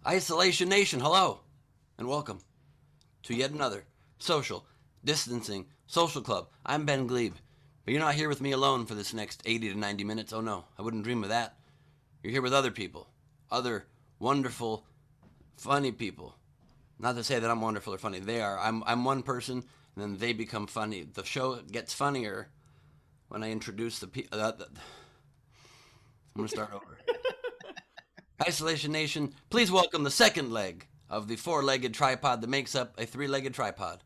Isolation Nation, hello, and welcome to yet another social distancing social club. I'm Ben Gleib, but you're not here with me alone for this next 80 to 90 minutes. Oh no, I wouldn't dream of that. You're here with other people, other wonderful, funny people. Not to say that I'm wonderful or funny. They are. I'm one person, and then they become funny. The show gets funnier when I introduce the people. I'm going to start over. Isolation Nation, please welcome the second leg of the four-legged tripod that makes up a three-legged tripod.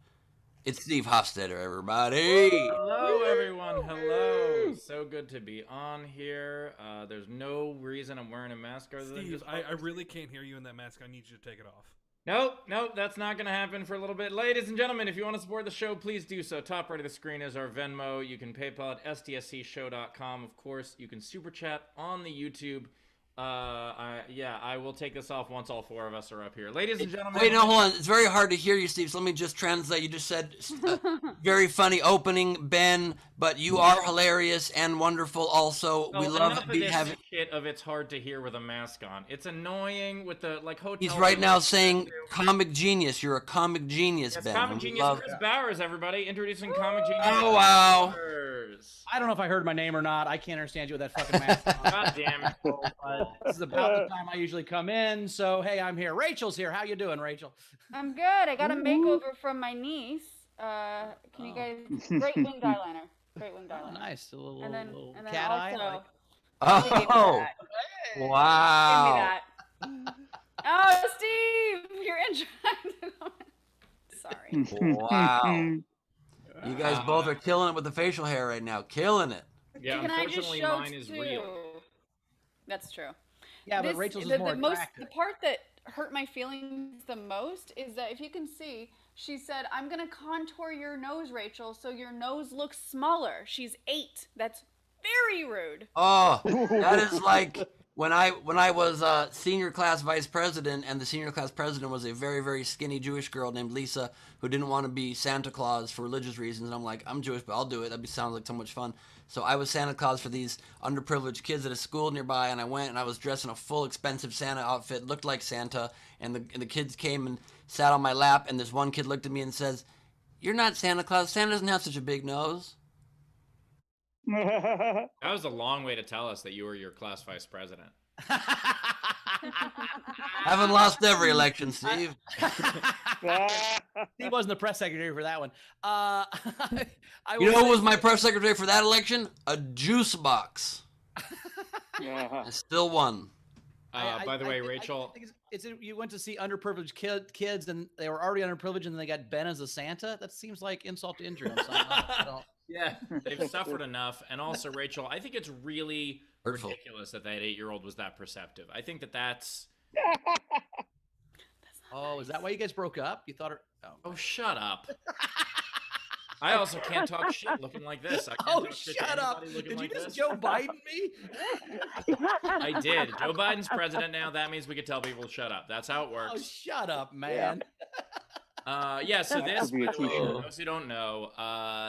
It's Steve Hofstetter, everybody. Hello, everyone. Hello. So good to be on here. There's no reason I'm wearing a mask other than Steve, I really can't hear you in that mask. I need you to take it off. Nope, that's not going to happen for a little bit. Ladies and gentlemen, if you want to support the show, please do so. Top right of the screen is our Venmo. You can PayPal at stscshow.com. Of course, you can super chat on the YouTube. I will take this off once all four of us are up here. Ladies and gentlemen. Wait, no, hold on. It's very hard to hear you, Steve, so let me just translate. You just said very funny opening, Ben, but you are hilarious and wonderful also. Well, we love having shit of it's hard to hear with a mask on. It's annoying with the hotel. He's right now saying comic genius. You're a comic genius, yes, Ben. Comic genius Chris Bowers, everybody. Introducing Comic genius. Oh, wow. I don't know if I heard my name or not. I can't understand you with that fucking mask on. God damn it. But this is about the time I usually come in, so hey, I'm here. Rachel's here. How you doing, Rachel? I'm good. I got a makeover from my niece. Can you guys? Great winged eyeliner. Great winged eyeliner. Oh, nice. A little, and then cat eye. Also, Oh, wow. Give me that. Oh, Steve, you're in. Sorry. Wow. You guys both are killing it with the facial hair right now. Killing it. Yeah, unfortunately mine is real. That's true. Yeah, but Rachel's is more attractive. The part that hurt my feelings the most is that if you can see, she said, "I'm going to contour your nose, Rachel, so your nose looks smaller." She's 8. That's very rude. Oh, that is like when I was senior class vice president, and the senior class president was a very, very skinny Jewish girl named Lisa who didn't want to be Santa Claus for religious reasons. And I'm like, I'm Jewish, but I'll do it. That sounds like so much fun. So I was Santa Claus for these underprivileged kids at a school nearby, and I went and I was dressed in a full expensive Santa outfit, looked like Santa, and the kids came and sat on my lap, and this one kid looked at me and says, "You're not Santa Claus. Santa doesn't have such a big nose." That was a long way to tell us that you were your class vice president. Haven't lost every election, Steve. He wasn't the press secretary for that one. You know who was my press secretary for that election? A juice box. I still won. By the way, Rachel, you went to see underprivileged kids, and they were already underprivileged, and they got Ben as a Santa. That seems like insult to injury. Yeah, they've suffered enough. And also, Rachel, I think it's really hurtful, ridiculous that 8-year-old was that perceptive. I think that's. Oh, is that why you guys broke up? You thought? Oh, shut up. I also can't talk shit looking like this. I can't talk shit shut up! Did you just Joe Biden me? I did. Joe Biden's president now. That means we could tell people to shut up. That's how it works. Oh, shut up, man. So this, by the way, for those who don't know,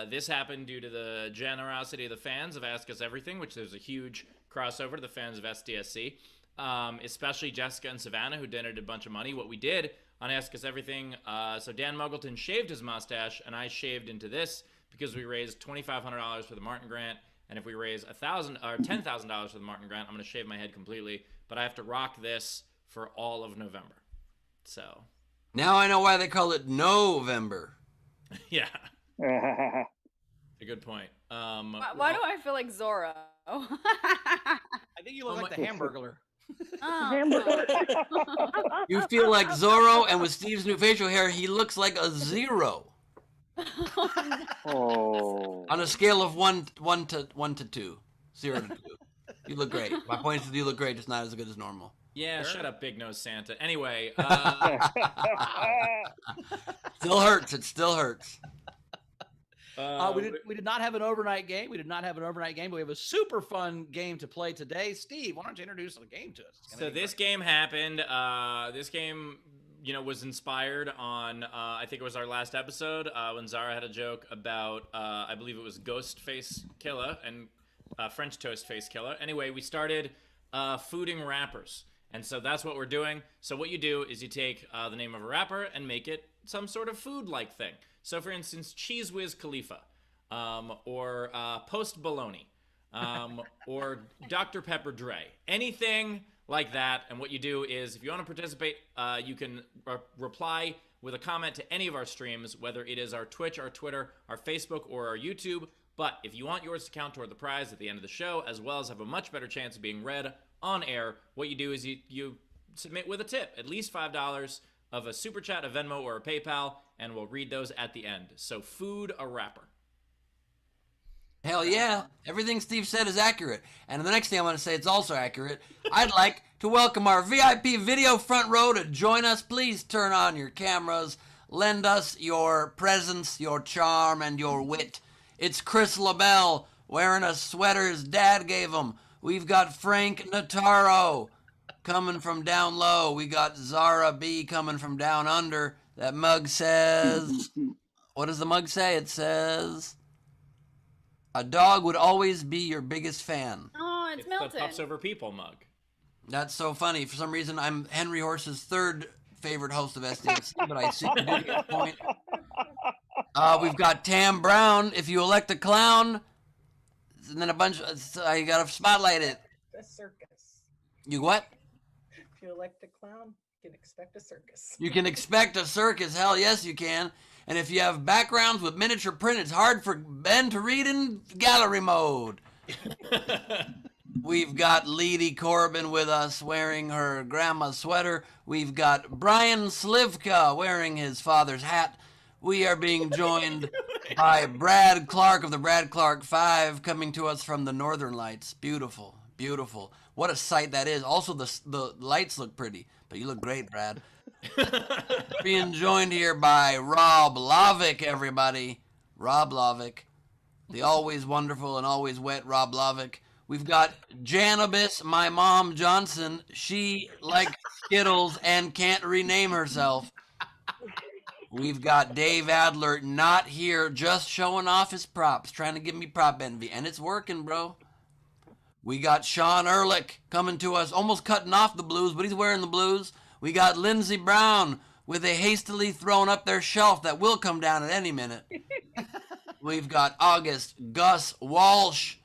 this happened due to the generosity of the fans of Ask Us Everything, which there's a huge crossover to the fans of SDSC, especially Jessica and Savannah, who donated a bunch of money. What we did on Ask Us Everything, so Dan Muggleton shaved his mustache, and I shaved into this because we raised $2,500 for the Martin Grant, and if we raise $10,000 for the Martin Grant, I'm going to shave my head completely, but I have to rock this for all of November. So... Now I know why they call it November. Yeah. A good point. Why do I feel like Zorro? I think you look like the Hamburglar. You feel like Zorro, and with Steve's new facial hair, he looks like a 0. Oh. On a scale of 1 to 2. 0 to 2. You look great. My point is you look great, just not as good as normal. Yeah, shut up, Big Nose Santa. Anyway, still hurts. It still hurts. We did not have an overnight game. But we have a super fun game to play today. Steve, why don't you introduce the game to us? So this game happened. This game, was inspired on, I think it was our last episode, when Zara had a joke about, I believe it was Ghost Face Killer and French Toast Face Killer. Anyway, we started fooding rappers. And so that's what we're doing. So what you do is you take the name of a rapper and make it some sort of food-like thing. So for instance, Cheese Whiz Khalifa, or Post Bologna, or Dr. Pepper Dre. Anything like that. And what you do is, if you want to participate, you can reply with a comment to any of our streams, whether it is our Twitch, our Twitter, our Facebook, or our YouTube. But if you want yours to count toward the prize at the end of the show, as well as have a much better chance of being read on air, what you do is you submit with a tip, at least $5 of a Super Chat, a Venmo, or a PayPal, and we'll read those at the end. So food a rapper. Hell yeah. Everything Steve said is accurate. And the next thing I want to say, it's also accurate. I'd like to welcome our VIP video front row to join us. Please turn on your cameras. Lend us your presence, your charm, and your wit. It's Chris LaBelle wearing a sweater his dad gave him. We've got Frank Notaro coming from down low. We got Zara B coming from down under. That mug says... What does the mug say? It says... A dog would always be your biggest fan. Oh, it's Milton. The Pups Over People mug. That's so funny. For some reason, I'm Henry Horse's third favorite host of SDNC, but I see you do get a point. We've got Tam Brown. If you elect a clown, and then a bunch of... you got to spotlight it. A circus. You what? If you elect a clown, you can expect a circus. You can expect a circus. Hell yes, you can. And if you have backgrounds with miniature print, it's hard for Ben to read in gallery mode. We've got Leedy Corbin with us wearing her grandma's sweater. We've got Brian Slivka wearing his father's hat. We are being joined by Brad Clark of the Brad Clark 5 coming to us from the Northern Lights. Beautiful, beautiful. What a sight that is. Also, the lights look pretty, but you look great, Brad. Being joined here by Rob Lovick, everybody. Rob Lovick. The always wonderful and always wet Rob Lovick. We've got Janabis, my mom Johnson. She likes Skittles and can't rename herself. We've got Dave Adler, not here, just showing off his props, trying to give me prop envy, and it's working, bro. We got Sean Ehrlich coming to us, almost cutting off the blues, but he's wearing the blues. We got Lindsey Brown with a hastily thrown up their shelf that will come down at any minute. We've got August Gus Walsh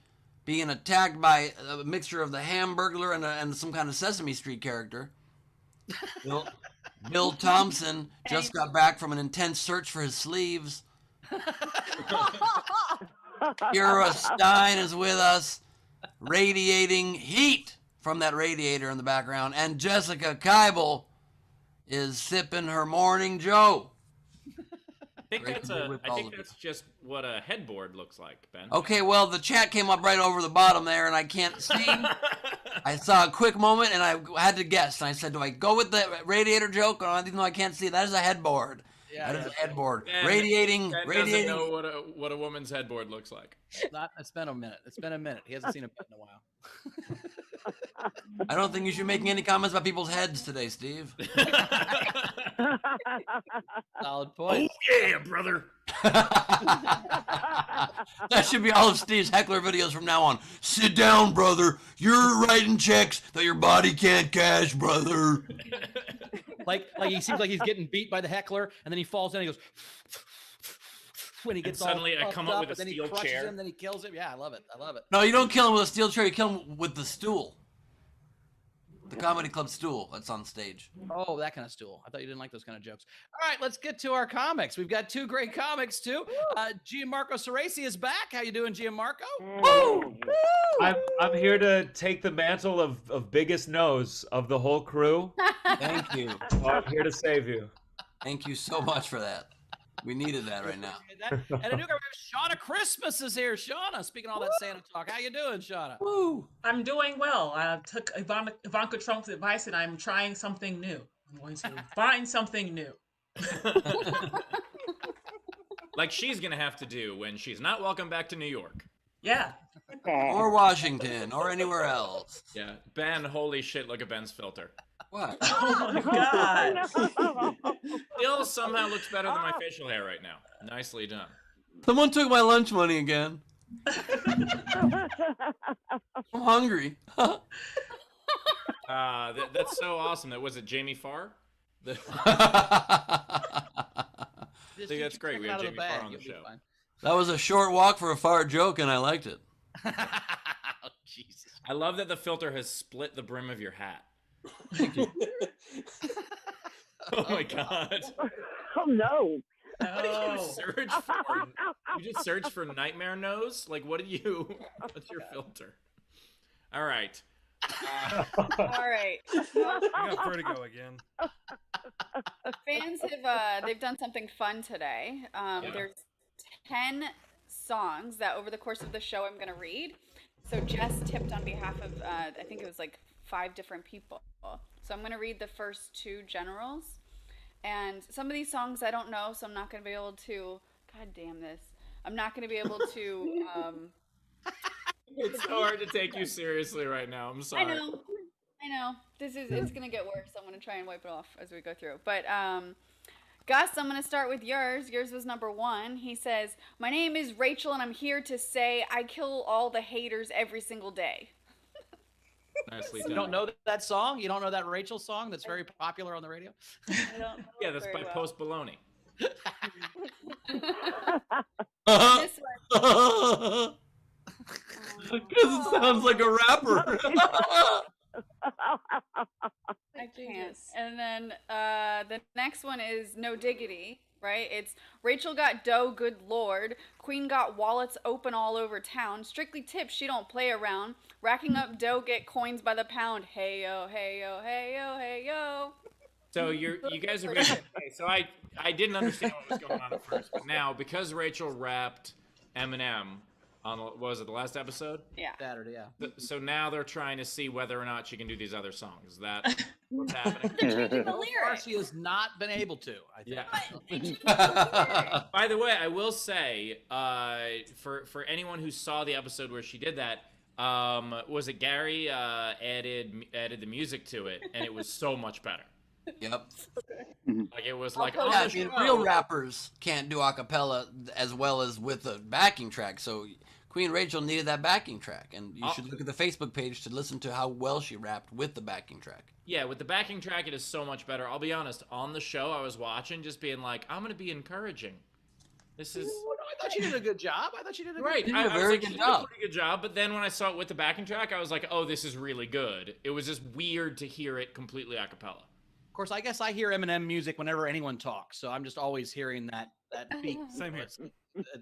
being attacked by a mixture of the Hamburglar and some kind of Sesame Street character. Bill Thompson just got back from an intense search for his sleeves. Kira Stein is with us, radiating heat from that radiator in the background. And Jessica Keibel is sipping her morning Joe. I think that's just what a headboard looks like, Ben. Okay, well, the chat came up right over the bottom there, and I can't see. I saw a quick moment, and I had to guess. And I said, do I go with the radiator joke? Or even though I can't see, that is a headboard. Yeah, that is a headboard. Ben, radiating. doesn't know what a woman's headboard looks like. It's been a minute. It's been a minute. He hasn't seen a bit in a while. I don't think you should be making any comments about people's heads today, Steve. Solid point. Oh, yeah, brother. That should be all of Steve's heckler videos from now on. Sit down, brother. You're writing checks that your body can't cash, brother. Like he seems like he's getting beat by the heckler, and then he falls down and he goes... When he gets and suddenly all I come up up with a then steel he crushes chair. him, then he kills him. Yeah, I love it. I love it. No, you don't kill him with a steel chair. You kill him with the stool. The comedy club stool that's on stage. Oh, that kind of stool. I thought you didn't like those kind of jokes. All right, let's get to our comics. We've got two great comics, too. Gianmarco Soresi is back. How you doing, Gianmarco? Woo! I'm here to take the mantle of biggest nose of the whole crew. Thank you. I'm here to save you. Thank you so much for that. We needed that right now. And a new guy, Shanna Christmas is here. Shanna, speaking all that Santa talk. How you doing, Shanna? Woo! I'm doing well. I took Ivanka Trump's advice and I'm trying something new. I'm going to find something new. Like she's going to have to do when she's not welcome back to New York. Yeah. Or Washington, or anywhere else. Yeah. Ben, holy shit, look at Ben's filter. What? Oh my God. Still somehow looks better than my facial hair right now. Nicely done. Someone took my lunch money again. I'm hungry. That's so awesome. That was it. Jamie Farr. I think that's great. We have Jamie Farr on the show. That was a short walk for a far joke, and I liked it. Oh, Jesus. I love that the filter has split the brim of your hat. Oh my god. Oh no. What did you search for? You just searched for nightmare nose? Like, what did you? What's your filter? All right. All right. I got vertigo again. Fans have they've done something fun today. There's 10 songs that over the course of the show I'm going to read. So Jess tipped on behalf of I think it was like 5 different people. So I'm going to read the first 2 generals. And some of these songs I don't know, so I'm not going to be able to. God damn this! I'm not going to be able to. It's so hard to take you seriously right now. I'm sorry. I know. It's going to get worse. I'm going to try and wipe it off as we go through. But Gus, I'm going to start with yours. Yours was number 1. He says, "My name is Rachel, and I'm here to say I kill all the haters every single day." Nicely You done. don't know that song? You don't know that Rachel song that's very popular on the radio? I don't know Yeah, it that's very by well. Post Baloney. This one. Because it sounds like a rapper. I can't. And then the next one is No Diggity, right? It's Rachel got dough, good lord. Queen got wallets open all over town. Strictly tips, she don't play around. Racking up dough, get coins by the pound. Hey yo, hey yo, hey yo, hey yo. So you guys are being, okay, so I didn't understand what was going on at first, but now because Rachel rapped Eminem on what was it, the last episode? Yeah. Saturday, yeah. So now they're trying to see whether or not she can do these other songs. Is that what's happening? They're changing the So far, lyrics. she has not been able to, I think. Yeah. By the way, I will say, for anyone who saw the episode where she did that, was it Gary added the music to it, and it was so much better. Yep. Like it was like Oh, on Yeah, the I mean, show. real rappers can't do a cappella as well as with a backing track. So Queen Rachel needed that backing track, and you should look at the Facebook page to listen to how well she rapped with the backing track. Yeah, with the backing track, it is so much better. I'll be honest. On the show, I was watching, just being like, I'm gonna be encouraging. This is Oh, no, I thought she did a good job. I thought she did a right. good did I a was very like, good she did a job. pretty good job. But then when I saw it with the backing track, I was like, oh, this is really good. It was just weird to hear it completely a cappella. Of course, I guess I hear Eminem music whenever anyone talks, so I'm just always hearing that beat. Same here.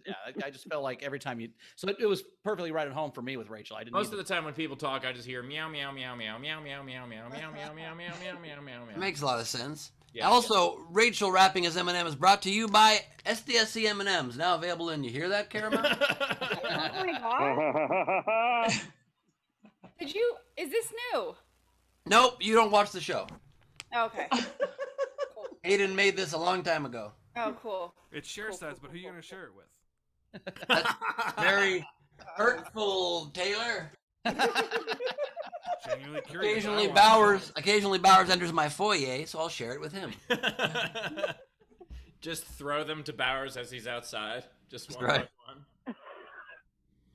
Yeah, I just felt like every time you. So it was perfectly right at home for me with Rachel. I didn't. Most of the time when people talk, I just hear meow meow meow meow meow meow meow meow meow meow meow meow meow meow meow It meow. makes a lot of sense. Yeah. Also, Rachel rapping as Eminem is brought to you by SDSC M&Ms, now available in. You hear that, Caramel? Oh my god. Is this new? Nope, you don't watch the show. Okay. Aiden made this a long time ago. Oh, cool. It's share size, but who are you gonna share it with? That's very hurtful, Taylor. Genuinely curious. Occasionally Bowers enters my foyer, so I'll share it with him. Just throw them to Bowers as he's outside. Just one right. by one.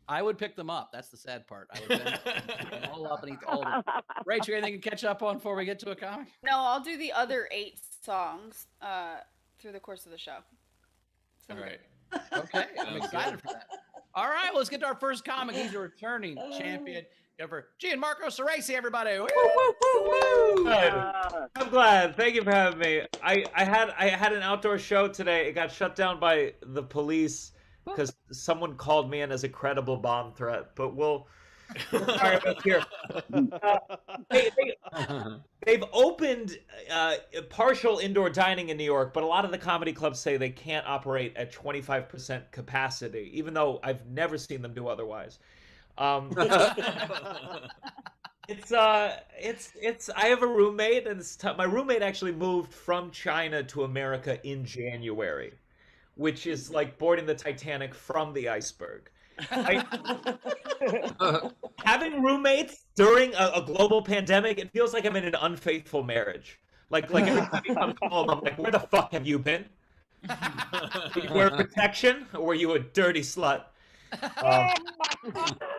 I would pick them up. That's the sad part. I would then pick them all up and eat all of them. Rachel, anything to catch up on before we get to a comic? No, I'll do the other 8 songs through the course of the show. All right. Okay, I'm Sounds excited for that. All right, well, let's get to our first comic. He's a returning champion. Ever Gianmarco Soresi, everybody. Woo! I'm glad. Thank you for having me. I had an outdoor show today. It got shut down by the police because someone called me in as a credible bomb threat. But we'll fire up here. They've opened partial indoor dining in New York, but a lot of the comedy clubs say they can't operate at 25% capacity, even though I've never seen them do otherwise. It's I have a roommate, and my roommate actually moved from China to America in January, which is like boarding the Titanic from the iceberg. Having roommates during a global pandemic, it feels like I'm in an unfaithful marriage. Like every time he comes home, I'm like, where the fuck have you been? Did you wear protection, or were you a dirty slut?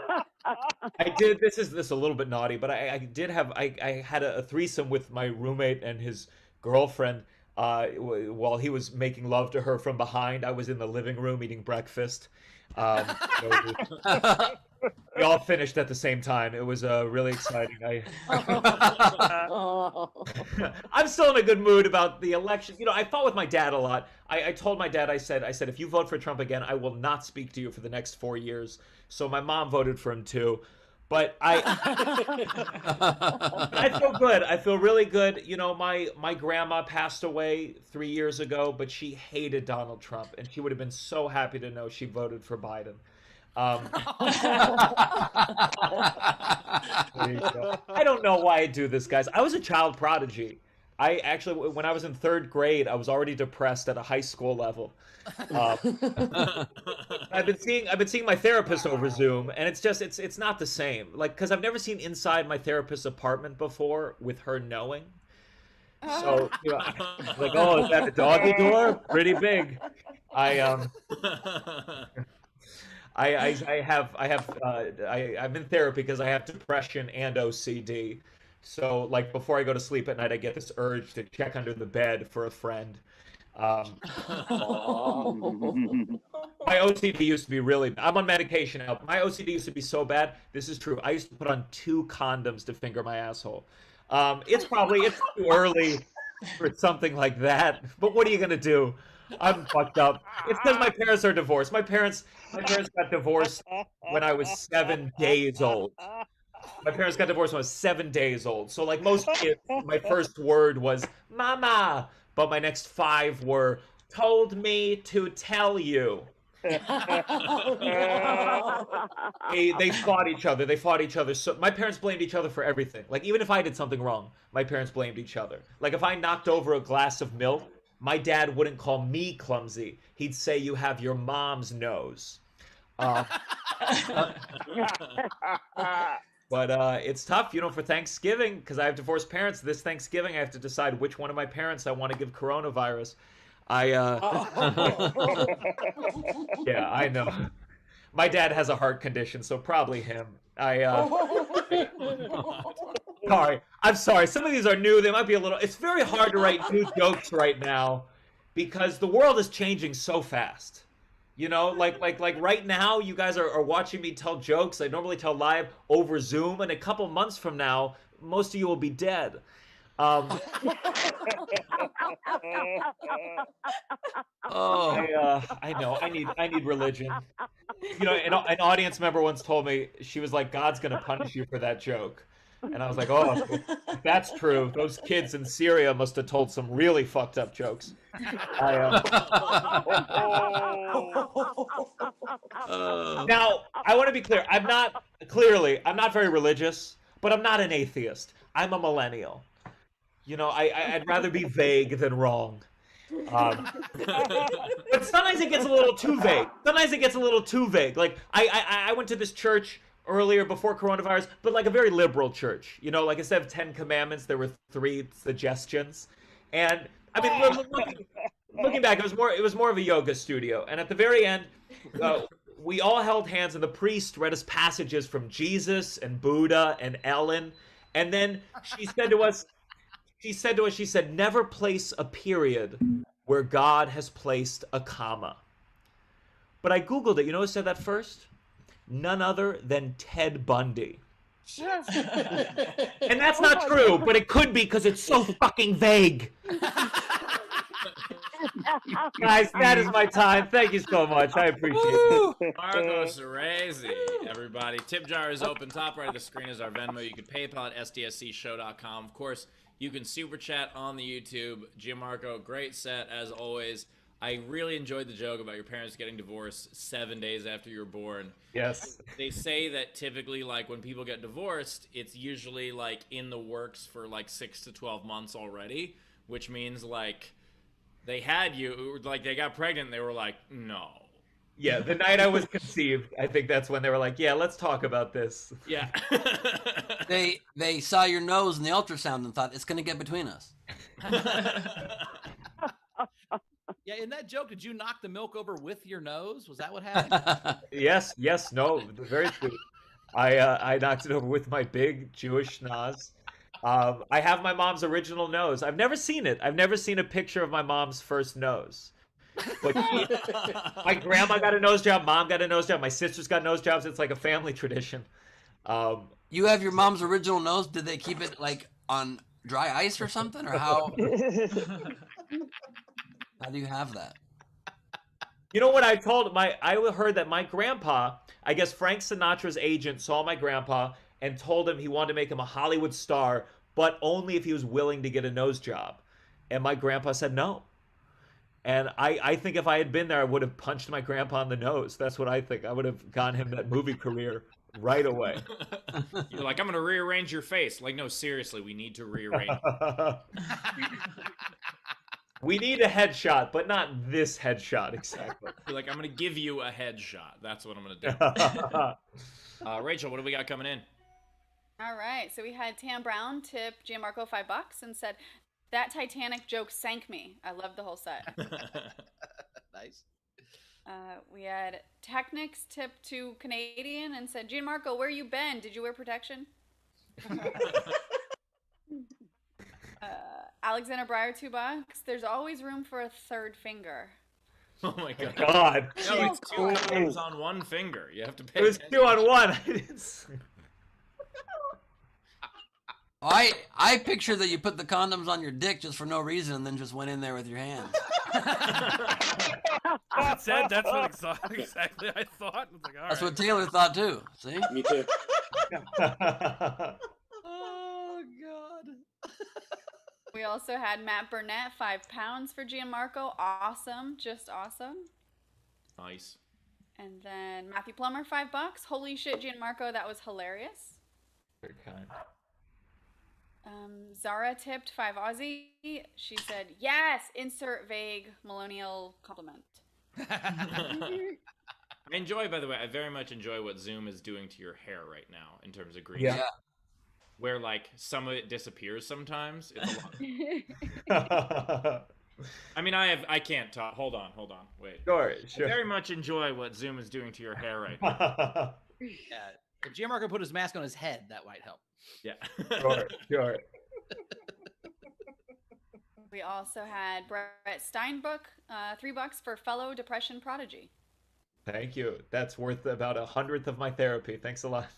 I did. This is a little bit naughty, but I had a threesome with my roommate and his girlfriend. While he was making love to her from behind, I was in the living room eating breakfast. Um, we all finished at the same time. It was really exciting. I'm still in a good mood about the election. I fought with my dad a lot. I told my dad, I said, if you vote for Trump again, I will not speak to you for the next 4 years. So my mom voted for him too. But I feel good. I feel really good. My grandma passed away 3 years ago, but she hated Donald Trump, and she would have been so happy to know she voted for Biden. There you go. I don't know why I do this, guys. I was a child prodigy. I actually, when I was in 3rd grade, I was already depressed at a high school level. I've been seeing my therapist over Zoom, and it's not the same. Like, because I've never seen inside my therapist's apartment before with her knowing. So like, oh, is that the doggy door? Pretty big. I'm in therapy because I have depression and OCD. So, like, before I go to sleep at night, I get this urge to check under the bed for a friend. My OCD used to be really bad. I'm on medication now. My OCD used to be so bad. This is true. I used to put on 2 condoms to finger my asshole. It's too early for something like that. But what are you gonna do? I'm fucked up. It's because my parents are divorced. My parents got divorced when I was 7 days old. My parents got divorced when I was 7 days old. So, like most kids, my first word was "mama," but my next 5 were "told me to tell you." They fought each other. So my parents blamed each other for everything. Like, even if I did something wrong, my parents blamed each other. Like, if I knocked over a glass of milk, my dad wouldn't call me clumsy. He'd say, "You have your mom's nose." But it's tough, for Thanksgiving, because I have divorced parents. This Thanksgiving, I have to decide which one of my parents I want to give coronavirus. Yeah, I know. My dad has a heart condition, so probably him. Sorry. I'm sorry. Some of these are new. They might be a little... It's very hard to write new jokes right now because the world is changing so fast. Like right now, you guys are watching me tell jokes. I normally tell live over Zoom, and a couple months from now, most of you will be dead. Oh. I know. I need religion. An audience member once told me, she was like, "God's gonna punish you for that joke." And I was like, oh, if that's true, those kids in Syria must have told some really fucked up jokes. Now, I want to be clear. I'm not very religious, but I'm not an atheist. I'm a millennial. I'd rather be vague than wrong. But sometimes it gets a little too vague. Like, I went to this church earlier before coronavirus, but like a very liberal church. Like, instead of 10 commandments, there were 3 suggestions. And I mean, looking back, it was more of a yoga studio. And at the very end, we all held hands, and the priest read us passages from Jesus and Buddha and Ellen. And then she said, "Never place a period where God has placed a comma." But I Googled it. You know who said that first? None other than Ted Bundy. And that's not true, but it could be because it's so fucking vague. Guys, that is my time. Thank you so much. I appreciate it. Gianmarco Soresi, everybody. Tip jar is open. Top right of the screen is our Venmo. You can PayPal at sdscshow.com. Of course, you can super chat on the YouTube. Gianmarco, great set as always. I really enjoyed the joke about your parents getting divorced 7 days after you were born. Yes. They say that typically, like, when people get divorced, it's usually, like, in the works for, like, 6 to 12 months already, which means, like, they had you, like, they got pregnant, and they were like, no. Yeah, the night I was conceived, I think that's when they were like, yeah, let's talk about this. Yeah. They saw your nose in the ultrasound and thought, it's going to get between us. Yeah, in that joke, did you knock the milk over with your nose? Was that what happened? Yes, no, very sweet. I knocked it over with my big Jewish schnoz. I have my mom's original nose. I've never seen it. I've never seen a picture of my mom's first nose. But my grandma got a nose job. Mom got a nose job. My sister's got nose jobs. It's like a family tradition. You have your mom's original nose. Did they keep it like on dry ice or something, or how? How do you have that? You know what I told I heard that my grandpa, I guess Frank Sinatra's agent saw my grandpa and told him he wanted to make him a Hollywood star, but only if he was willing to get a nose job. And my grandpa said no. And I think if I had been there, I would have punched my grandpa in the nose. That's what I think. I would have gotten him that movie career right away. You're like, I'm going to rearrange your face. Like, no, seriously, we need to rearrange. We need a headshot, but not this headshot exactly. You're like, I'm going to give you a headshot. That's what I'm going to do. Rachel, what do we got coming in? All right, so we had Tam Brown tip Gianmarco $5 and said, "That Titanic joke sank me. I loved the whole set." Nice. We had Technics tip to Canadian and said, "Gianmarco, where you been? Did you wear protection?" Alexander Breyer $2. There's always room for a third finger. Oh my god. God. No, it's two hands on one finger. You have to pay It was attention. 2 on 1. I picture that you put the condoms on your dick just for no reason and then just went in there with your hands. That said, that's what exactly I thought. It's like, all That's right. what Taylor thought too. See? Me too. Oh God. We also had Matt Burnett £5 for Gianmarco. Awesome, just awesome. Nice. And then Matthew Plummer $5. Holy shit, Gianmarco, that was hilarious. Very kind. Zara tipped 5 Aussie. She said, "Yes, insert vague millennial compliment." I enjoy, by the way, I very much enjoy what Zoom is doing to your hair right now in terms of green. Yeah. Where, like, some of it disappears sometimes. It's a lot. I mean, I can't talk. Hold on, wait. Sure. I very much enjoy what Zoom is doing to your hair right now. Yeah. If Gianmarco put his mask on his head, that might help. Yeah. Sure. We also had Brett Steinbuck, $3 for fellow depression prodigy. Thank you. That's worth about 100th of my therapy. Thanks a lot.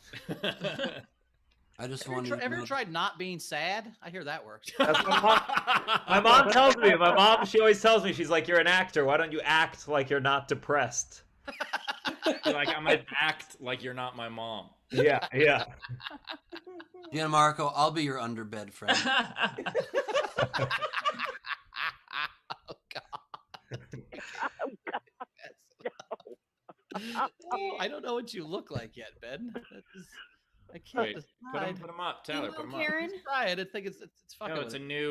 I just Ever, wanted ever tried not being sad? I hear that works. That's my mom tells me. She always tells me, she's like, "You're an actor. Why don't you act like you're not depressed?" You're like, I'm gonna act like you're not my mom. Yeah. Gianmarco, I'll be your underbed friend. Oh God. Oh, I don't know what you look like yet, Ben. I can't Wait, decide. put him up, Tyler. Put him up. Karen? Try it. I think it's fucking. No,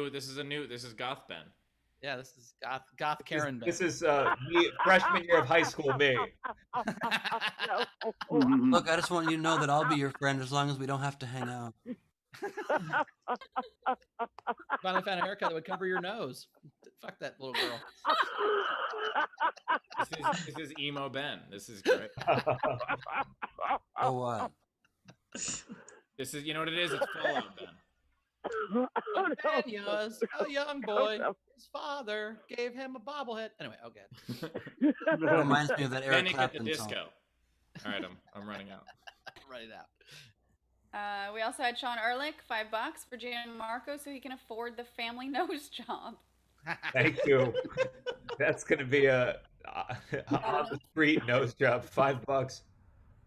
with it. this is Goth Ben. Yeah, this is goth Karen. This is me, freshman year of high school me. Look, I just want you to know that I'll be your friend as long as we don't have to hang out. Finally found a haircut that would cover your nose. Fuck that little girl. This is emo Ben. This is great. Oh, what? This is, you know what it is? It's Fallout Ben. He was a young boy. His father gave him a bobblehead. Anyway, okay. It reminds me of that Eric Panic at the Clapton Disco. song. All right, I'm running out. Write it out. We also had Sean Ehrlich, $5 for Gianmarco so he can afford the family nose job. Thank you. That's gonna be a on the street nose job. $5.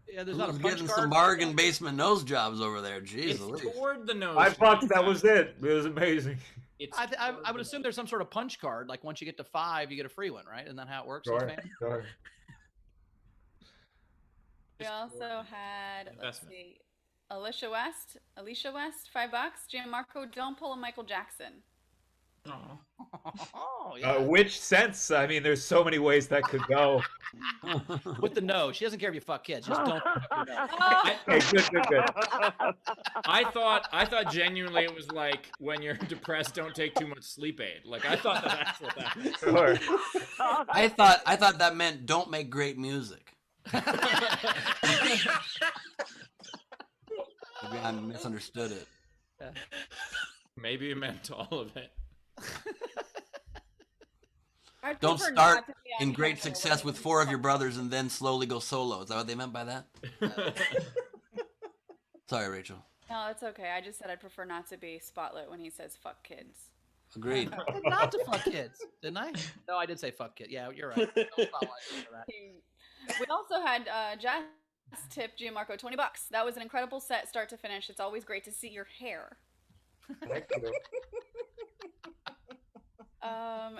Yeah, there's not a Who's punch getting card. some bargain basement nose jobs over there? Jeez It's Louise. toward the nose. $5. That was it. It was amazing. It's I would assume there's some sort of punch card. Like once you get to 5, you get a free one, right? Isn't that how it works? Sure. Fan? Sure. We also had, let's Investment. see, Alicia West, $5. Gianmarco, don't pull a Michael Jackson. Aw. Oh, yeah. Which sense? I mean, there's so many ways that could go. With the no. She doesn't care if you fuck kids. Just don't. fuck your nose. Okay, good. I thought genuinely it was like when you're depressed, don't take too much sleep aid. Like I thought that's what that meant. Sure. I thought that meant don't make great music. I misunderstood it. Maybe you meant all of it. I'd Don't prefer start not to be on in great camera success when with he 4 of your fucks. brothers and then slowly go solo. Is that what they meant by that? Sorry, Rachel. No, it's okay. I just said I'd prefer not to be spotlit when he says "fuck kids." Agreed. I said not to fuck kids, didn't I? No, I did say fuck kid. Yeah, you're right. No spotlight for that. We also had Jess tip Gianmarco $20. That was an incredible set, start to finish. It's always great to see your hair. Thank you.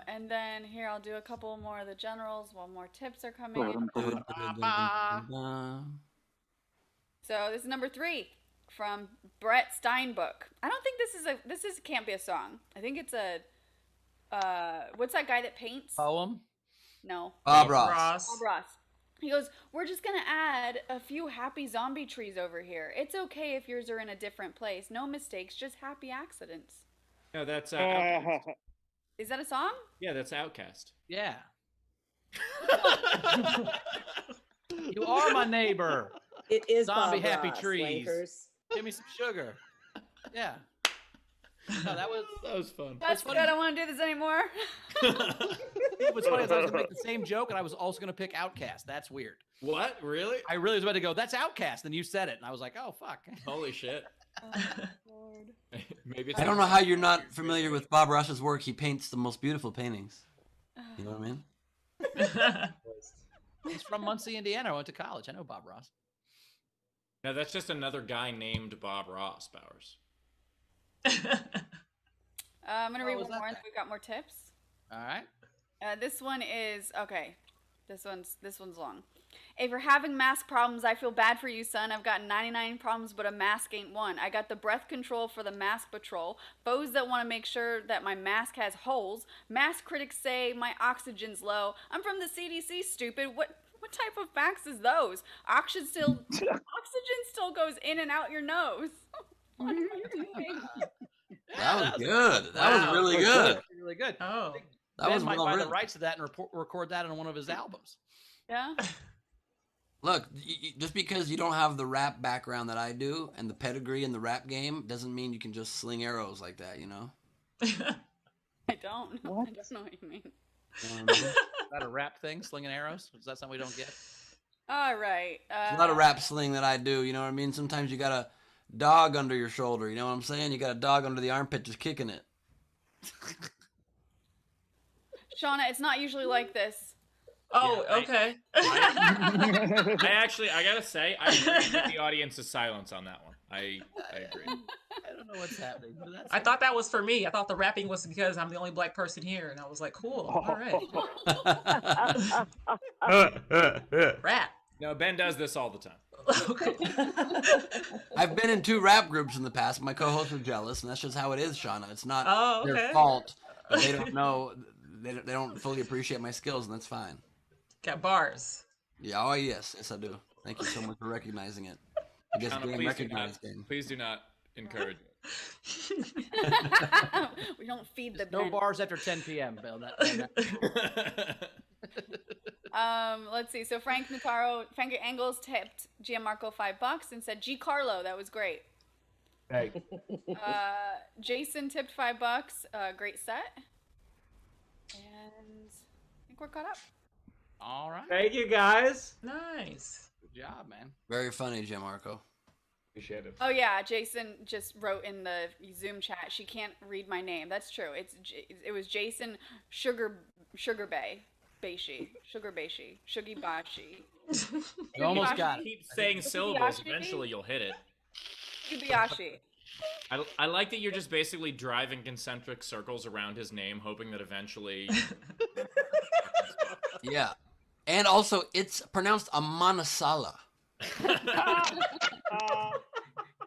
And then here I'll do a couple more of the generals while more tips are coming in. So this is number 3 from Brett Steinbook. I don't think this can't be a song. I think it's a what's that guy that paints? Poem. No. Bob Ross. Bob Ross. He goes, "We're just gonna add a few happy zombie trees over here. It's okay if yours are in a different place. No mistakes, just happy accidents." No, that's Outcast. Is that a song? Yeah, that's Outcast. Yeah. You are my neighbor. It is Zombie Bob happy Ross, trees. wankers. Give me some sugar. Yeah. No, that was fun. That's good. I don't want to do this anymore. it was funny. I was going to make the same joke, and I was also going to pick Outcast. That's weird. What? Really? I really was about to go, that's Outcast, and you said it, and I was like, oh, fuck. Holy shit. Oh, Lord. Maybe it's I don't know how you're not familiar with Bob Ross's work. He paints the most beautiful paintings. You know what I mean? He's from Muncie, Indiana. I went to college. I know Bob Ross. No, that's just another guy named Bob Ross, Bowers. I'm gonna read was one that more, and guy? we've got more tips. All right. This one is okay. This one's long. If you're having mask problems, I feel bad for you, son. I've got 99 problems, but a mask ain't one. I got the breath control for the mask patrol. Foes that want to make sure that my mask has holes. Mask critics say my oxygen's low. I'm from the CDC, stupid. What type of facts is those? Oxygen still goes in and out your nose. What are you doing? That was good. That was really good. Really good. Oh. That Ben was might well buy the written. rights to that and record that on one of his albums. Yeah. Look, just because you don't have the rap background that I do and the pedigree in the rap game doesn't mean you can just sling arrows like that, you know? I don't. I don't know what you mean. Is that a rap thing, slinging arrows? Is that something we don't get? All right. It's not a rap sling that I do, you know what I mean? Sometimes you got a dog under your shoulder, you know what I'm saying? You got a dog under the armpit just kicking it. Shanna, it's not usually like this. Oh, Yeah, okay. I gotta say, I agree with the audience's silence on that one. I agree. I don't know what's happening. But that's I thought that was for me. I thought the rapping was because I'm the only black person here, and I was like, cool. All right. Rap. No, Ben does this all the time. Okay. I've been in 2 rap groups in the past. My co-hosts are jealous, and that's just how it is, Shauna. It's not Oh, their okay. fault, but they don't know. They don't fully appreciate my skills, and that's fine. Got bars. Yeah, oh yes, yes I do. Thank you so much for recognizing it. I guess Anna, game recognized game. please do not encourage it. We don't feed the no Ben. bars after 10 p.m. Bill. Let's see. So Frank Engels tipped Gianmarco $5 and said, "G Carlo, that was great." Hey. Jason tipped $5. Great set. And I think we're caught up. All right. Thank you guys. Nice. Good job, man. Very funny, Gianmarco. Appreciate it. Oh yeah, Jason just wrote in the Zoom chat. She can't read my name. That's true. It was Jason Sugar Bay. Beishi. Sugar Beishi. Shugi Bashi. You almost got it. Keep saying syllables. Eventually, you'll hit it. Sugibashi. I like that you're just basically driving concentric circles around his name, hoping that eventually. Yeah, and also it's pronounced Amanasala.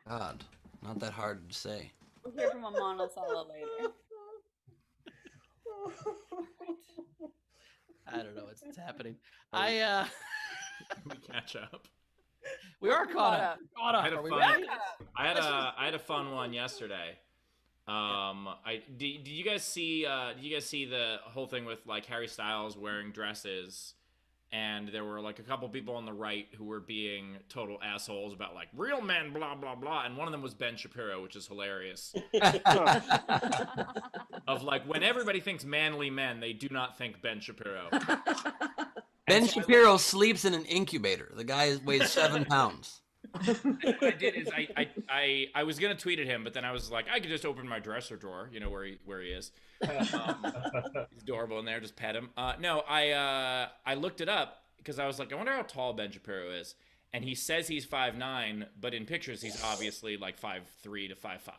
God, not that hard to say. We'll hear from Amon Sala later. I don't know what's happening. We catch up. We are caught up. Caught up. I had a Are we fun- ready? I had a fun one yesterday. Did you guys see the whole thing with like Harry Styles wearing dresses and there were like a couple people on the right who were being total assholes about like real men, blah blah blah, and one of them was Ben Shapiro, which is hilarious. Of like when everybody thinks manly men, they do not think Ben Shapiro. Ben Shapiro sleeps in an incubator. The guy weighs 7 pounds. What I did is I was gonna tweet at him, but then I was like, I could just open my dresser drawer, you know, where he is. He's adorable in there. Just pet him. No, I looked it up because I was like, I wonder how tall Ben Shapiro is, and he says he's 5'9", but in pictures he's obviously like 5'3" to 5'5".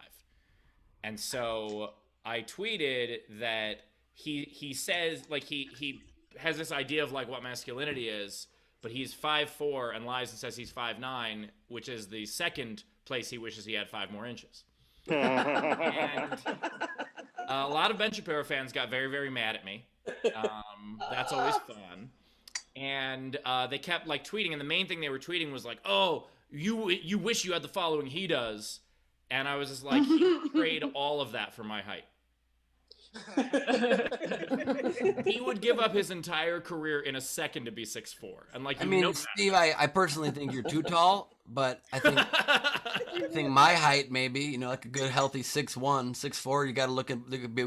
And so I tweeted that he says like he has this idea of like what masculinity is. But he's 5'4" and lies and says he's 5'9", which is the second place he wishes he had 5 more inches. And a lot of Ben Shapiro fans got very, very mad at me. That's always fun. And they kept like tweeting, and the main thing they were tweeting was like, "Oh, you wish you had the following he does," and I was just like, he trade all of that for my height. He would give up his entire career in a second to be 6'4", and like I mean, Steve, I personally think you're too tall, but I think my height maybe, you know, like a good healthy 6'1", 6'4", you got to look at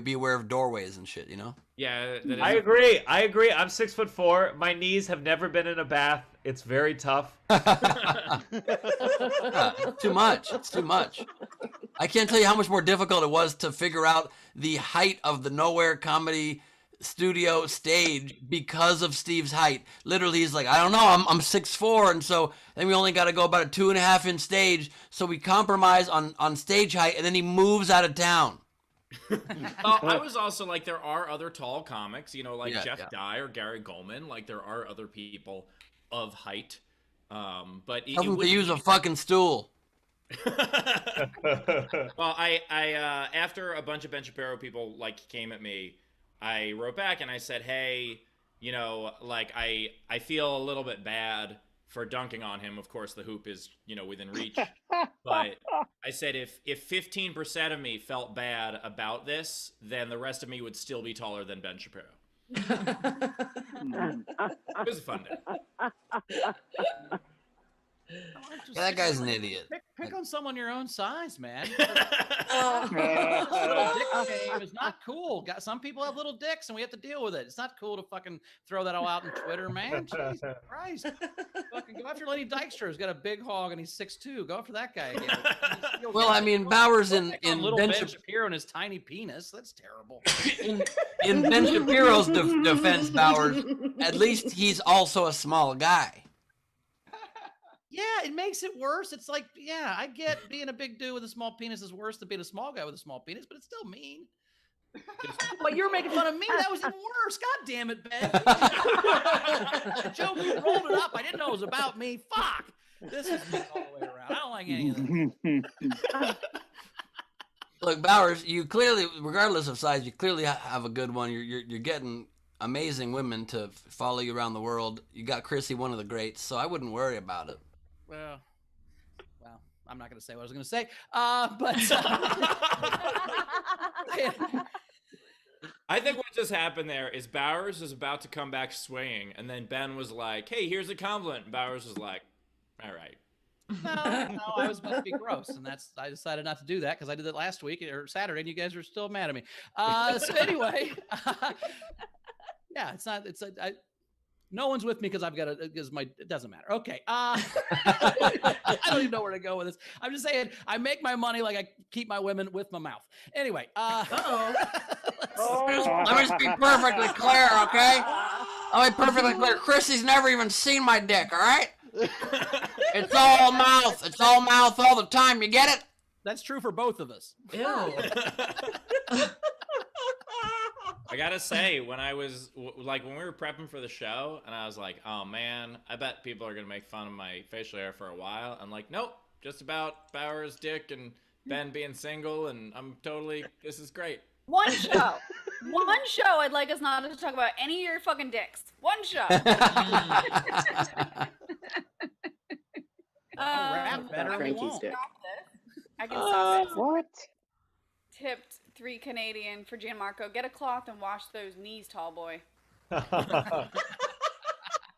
be aware of doorways and shit, you know. Yeah, that is I agree. I'm 6'4". My knees have never been in a bath. It's very tough. Too much. It's too much. I can't tell you how much more difficult it was to figure out the height of the Nowhere Comedy Studio stage because of Steve's height. Literally, he's like, I don't know, I'm 6'4", and so then we only got to go about a 2.5 inch stage, so we compromise on stage height, and then he moves out of town. I was also like, there are other tall comics, you know, like Jeff Dye or Gary Goldman. Like, there are other people of height. But Tell them to use a fucking stool. Well, I after a bunch of Ben Shapiro people like came at me, I wrote back and I said, hey, you know, like I feel a little bit bad for dunking on him. Of course, the hoop is, you know, within reach. But I said if 15% of me felt bad about this, then the rest of me would still be taller than Ben Shapiro. It was a fun day. That guy's an idiot. Pick on someone your own size, man. Little dick shame is not cool. Some people have little dicks, and we have to deal with it. It's not cool to fucking throw that all out on Twitter, man. Jesus Christ. Fucking go after Lenny Dykstra, who's got a big hog and he's 6'2". Go after that guy again. Well, I mean, Bowers in little Ben Shapiro and his tiny penis. That's terrible. In Ben Shapiro's defense, Bowers, at least he's also a small guy. Yeah, it makes it worse. It's like, yeah, I get being a big dude with a small penis is worse than being a small guy with a small penis, but it's still mean. But you're making fun of me. That was even worse. God damn it, Ben. The joke, you rolled it up. I didn't know it was about me. Fuck. This is me all the way around. I don't like any of this. Look, Bowers, you clearly, regardless of size, you clearly have a good one. You're getting amazing women to follow you around the world. You got Chrissy, one of the greats, so I wouldn't worry about it. Well, I'm not going to say what I was going to say, I think what just happened there is Bowers is about to come back swinging, and then Ben was like, hey, here's a compliment. And Bowers was like, all right. No, I was about to be gross, and I decided not to do that because I did it last week or Saturday, and you guys are still mad at me. So anyway, yeah, no one's with me because I've got it doesn't matter. Okay. I don't even know where to go with this. I'm just saying I make my money like I keep my women with my mouth. Anyway. Let me just be perfectly clear, okay? Let me perfectly clear. Chrissy's never even seen my dick, all right? It's all mouth. It's all mouth all the time. You get it? That's true for both of us. Ew. I gotta say, when I was when we were prepping for the show, and I was like, "Oh man, I bet people are gonna make fun of my facial hair for a while." I'm like, "Nope, just about Bowers' dick and Ben being single, and this is great." One show, I'd like us not to talk about any of your fucking dicks. One show. Rap better. Frankie's dick. I can stop it. What? Tipped $3 Canadian for Gianmarco. Get a cloth and wash those knees, tall boy.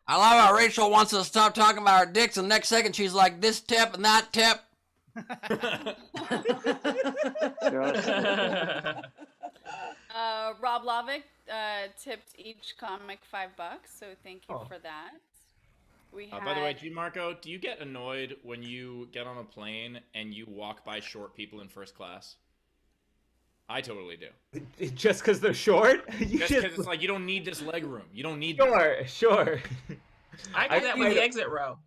I love how Rachel wants us to stop talking about our dicks, and the next second she's like, this tip and that tip. Rob Lovick tipped each comic $5, so thank you for that. We had... By the way, Gianmarco, do you get annoyed when you get on a plane and you walk by short people in first class? I totally do. Just because they're short? Just because it's like, you don't need this leg room. You don't need Sure. I do that with the exit row.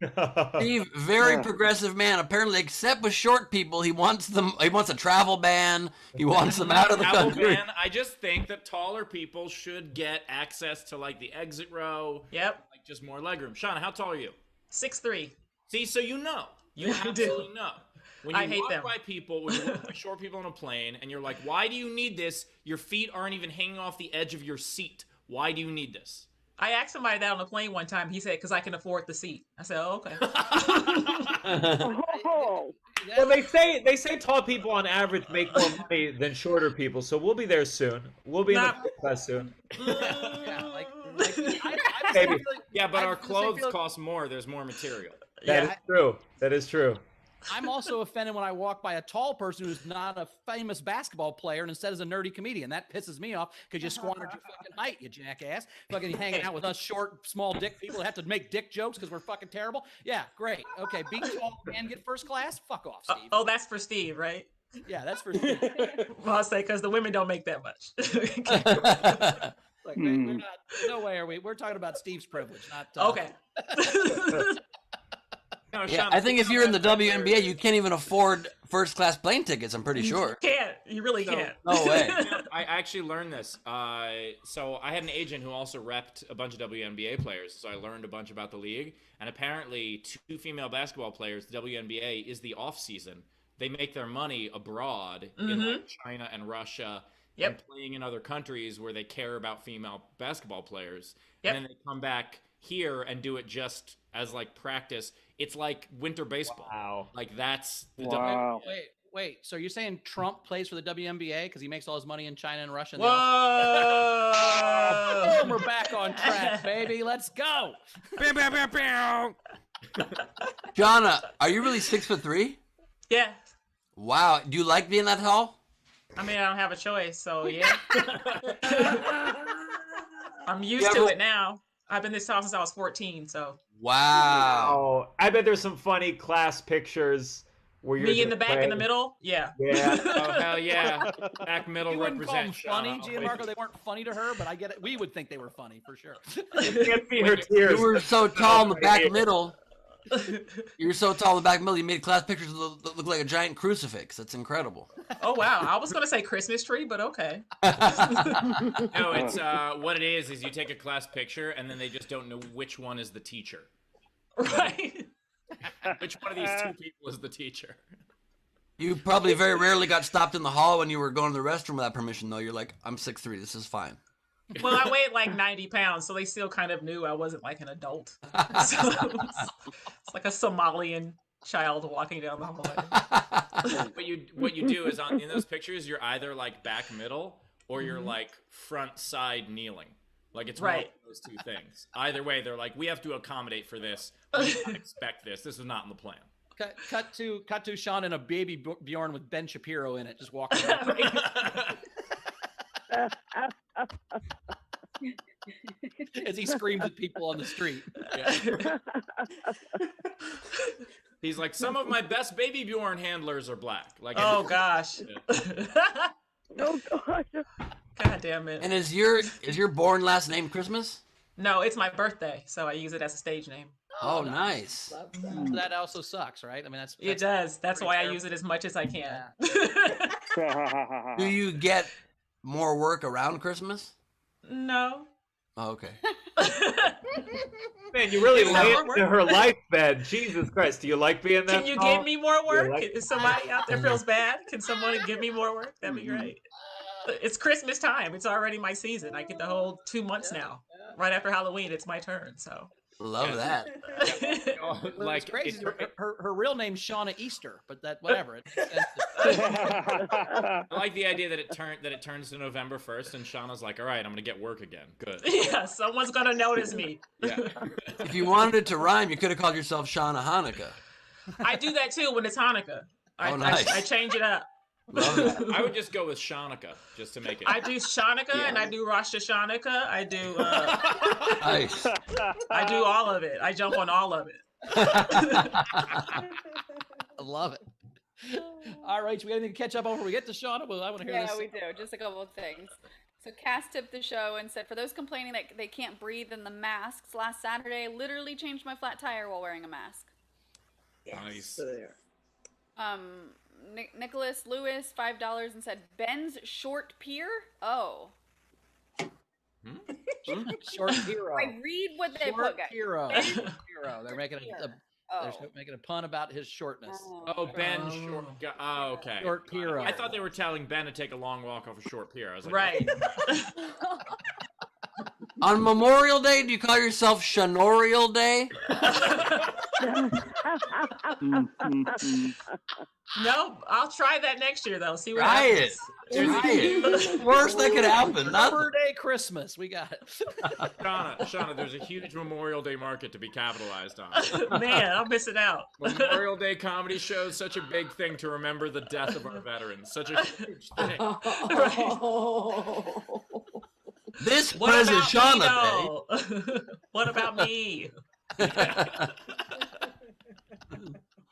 Steve, very progressive man. Apparently, except with short people, he wants a travel ban. He wants them out of the country. Ban. I just think that taller people should get access to like the exit row. Yep. Like just more legroom. Shanna, how tall are you? 6'3". See, so you know. You I absolutely know. When you I hate walk them. by people, when you walk by short people on a plane, and you're like, why do you need this? Your feet aren't even hanging off the edge of your seat. Why do you need this? I asked somebody that on the plane one time. He said, because I can afford the seat. I said, oh, okay. Well, they say tall people on average make more money than shorter people, so we'll be there soon. We'll be in the first class soon. Maybe. Yeah, but our clothes cost more. There's more material. That is true. That is true. I'm also offended when I walk by a tall person who's not a famous basketball player and instead is a nerdy comedian. That pisses me off because you squandered your fucking height, you jackass. Fucking hanging out with us short, small dick people that have to make dick jokes because we're fucking terrible. Yeah, great. Okay, be tall and get first class? Fuck off, Steve. Oh, that's for Steve, right? Yeah, that's for Steve. Well, I'll say because the women don't make that much. Like, we're not, no way are we. We're talking about Steve's privilege, not... Okay. No, Yeah, Shanna, I think if you're in the WNBA, you can't even afford first class plane tickets, I'm pretty sure. You can't. You really can't. No way. I actually learned this. So I had an agent who also repped a bunch of WNBA players, so I learned a bunch about the league. And apparently, 2 female basketball players, the WNBA is the off season. They make their money abroad in like China and Russia, and playing in other countries where they care about female basketball players. And then they come back here and do it just as like practice. It's like winter baseball. Wow. Like that's the Wow. Wait. So you're saying Trump plays for the WNBA because he makes all his money in China and Russia? Whoa! Boom, we're back on track, baby. Let's go. Jonna, are you really 6'3"? Yeah. Wow. Do you like being that tall? I mean, I don't have a choice, so yeah. I'm used to it now. I've been this tall since I was 14, so. Wow. Oh, I bet there's some funny class pictures where you're Me in the just back, in the playing. middle? Yeah. Yeah. Oh, hell yeah. Back middle You wouldn't call them represent funny, Shanna. Gianmarco. They weren't funny to her, but I get it. We would think they were funny for sure. You can't see her tears. You were so tall in the back middle. You were so tall in the back middle, you made class pictures look like a giant crucifix. That's incredible. Oh, wow. I was going to say Christmas tree, but okay. No, it's what it is you take a class picture and then they just don't know which one is the teacher. Right. Which one of these 2 people is the teacher? You probably very rarely got stopped in the hall when you were going to the restroom without permission, though. You're like, I'm 6'3", this is fine. Well, I weighed like 90 pounds, so they still kind of knew I wasn't like an adult. So it's like a Somalian child walking down the hallway. What you do is in those pictures you're either like back middle or you're like front side kneeling. Like it's one of those 2 things. Either way, they're like, we have to accommodate for this. We didn't expect this. This was not in the plan. Cut to Sean and a baby Bjorn with Ben Shapiro in it, just walking around. As he screams at people on the street. Yeah. He's like, some of my best baby Bjorn handlers are black. Like, Oh gosh. Oh gosh. God damn it. And is your born last name Christmas? No, it's my birthday, so I use it as a stage name. Oh, nice. That also sucks, right? I mean, that's It does. That's why I terrible. use it as much as I can. Do you get more work around Christmas? No. Oh, okay. Man, you really lay into her life bed. Jesus Christ, do you like being that Can you tall? give me more work? like- If somebody out there feels bad, can someone give me more work? That'd be great. It's Christmas time. It's already my season. I get the whole 2 months now. Right after Halloween, it's my turn. So Love that. Like crazy. Her real name's Shauna Easter, but that whatever. I like the idea that it turns to November 1st, and Shauna's like, "All right, I'm gonna get work again. Good." Yeah, someone's gonna notice me. Yeah. If you wanted it to rhyme, you could have called yourself Shauna Hanukkah. I do that too when it's Hanukkah. Nice. I change it up. Love that. I would just go with Shanika just to make it. I do Shanika and I do Rosh Hashanah. I do. Nice. I do all of it. I jump on all of it. I love it. All right, so we got anything to catch up on before we get to Shauna? Well, I want to hear this. Yeah, we do. Just a couple of things. So Cass tipped the show and said, for those complaining that they can't breathe in the masks, last Saturday I literally changed my flat tire while wearing a mask. Nice. Nicholas Lewis, $5, and said, Ben's short pier? Oh. Short hero. I read what they Short put, guys. hero. Hero. They're making Oh. they're making a pun about his shortness. Oh, Ben Short. Oh, okay. Short hero. I thought they were telling Ben to take a long walk off a short pier. I was like, Right. On Memorial Day, do you call yourself Shanorial Day? No, I'll try that next year though. See what Try it. happens. Try it. Worst that could happen. Labor Day Christmas. We got it. Shauna, there's a huge Memorial Day market to be capitalized on. Man, I'm missing out. Memorial Day comedy shows, such a big thing to remember the death of our veterans. Such a huge thing. This What present about Shauna me, though? What about me?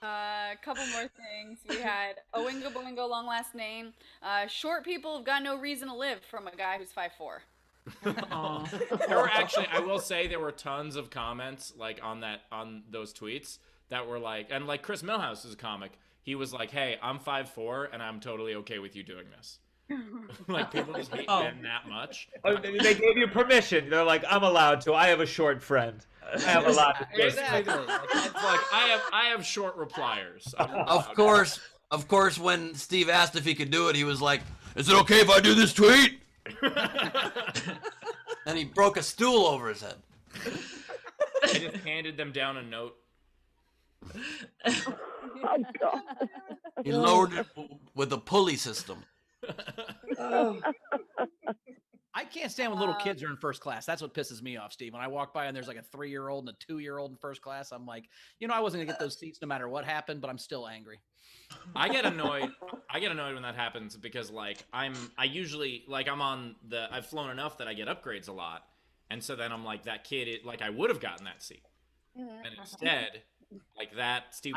A couple more things. We had Oingo Boingo, long last name. Short people have got no reason to live, from a guy who's 5'4". There were actually, I will say, there were tons of comments like on those tweets that were like, and like Chris Millhouse is a comic. He was like, "Hey, I'm 5'4" and I'm totally okay with you doing this." Like people just hate Ben that much. Oh, they gave you permission. They're like, I'm allowed to. I have a short friend. I am allowed to. Exactly. It's like I have short repliers. Of course, when Steve asked if he could do it, he was like, "Is it okay if I do this tweet?" And he broke a stool over his head. I just handed them down a note. Oh, God. He lowered it with a pulley system. I can't stand when little kids are in first class. That's what pisses me off, Steve. When I walk by and there's like a 3-year-old and a 2-year-old in first class, I'm like, I wasn't gonna get those seats no matter what happened, but I'm still angry. I get annoyed when that happens because like I usually like I've flown enough that I get upgrades a lot, and so then I'm like that kid. I would have gotten that seat, and instead, like that Steve.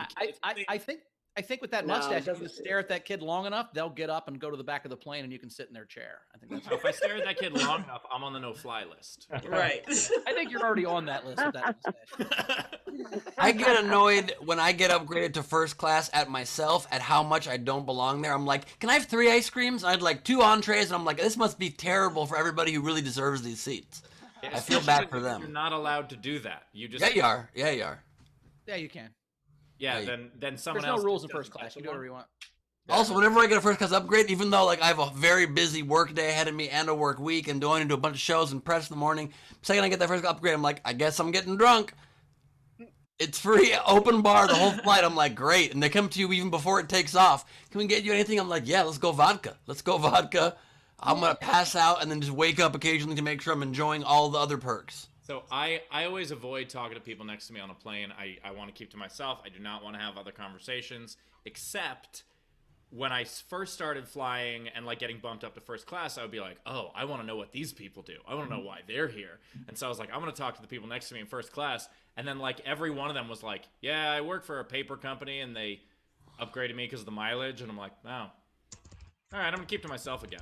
I think with that mustache, if you stare at that kid long enough, they'll get up and go to the back of the plane, and you can sit in their chair. I think that's. If I stare at that kid long enough, I'm on the no-fly list. Right. I think you're already on that list with that mustache. I get annoyed when I get upgraded to first class at myself at how much I don't belong there. I'm like, can I have 3 ice creams? I'd like 2 entrees, and I'm like, this must be terrible for everybody who really deserves these seats. I feel bad for them. You're not allowed to do that. You just Yeah, you are. Yeah, you are. Yeah, you can. Yeah, then someone There's else. no rules in first class. You do whatever you want. Also, whenever I get a first class upgrade, even though like I have a very busy work day ahead of me and a work week and going to do a bunch of shows and press in the morning, the second I get that first upgrade, I'm like, I guess I'm getting drunk. It's free, open bar, the whole flight. I'm like, great. And they come to you even before it takes off. Can we get you anything? I'm like, yeah, let's go vodka. Let's go vodka. I'm going to pass out and then just wake up occasionally to make sure I'm enjoying all the other perks. So I always avoid talking to people next to me on a plane. I want to keep to myself. I do not want to have other conversations, except when I first started flying and like getting bumped up to first class, I would be like, oh, I want to know what these people do. I want to know why they're here. And so I was like, I'm going to talk to the people next to me in first class. And then like every one of them was like, yeah, I work for a paper company and they upgraded me because of the mileage. And I'm like, oh, all right, I'm going to keep to myself again.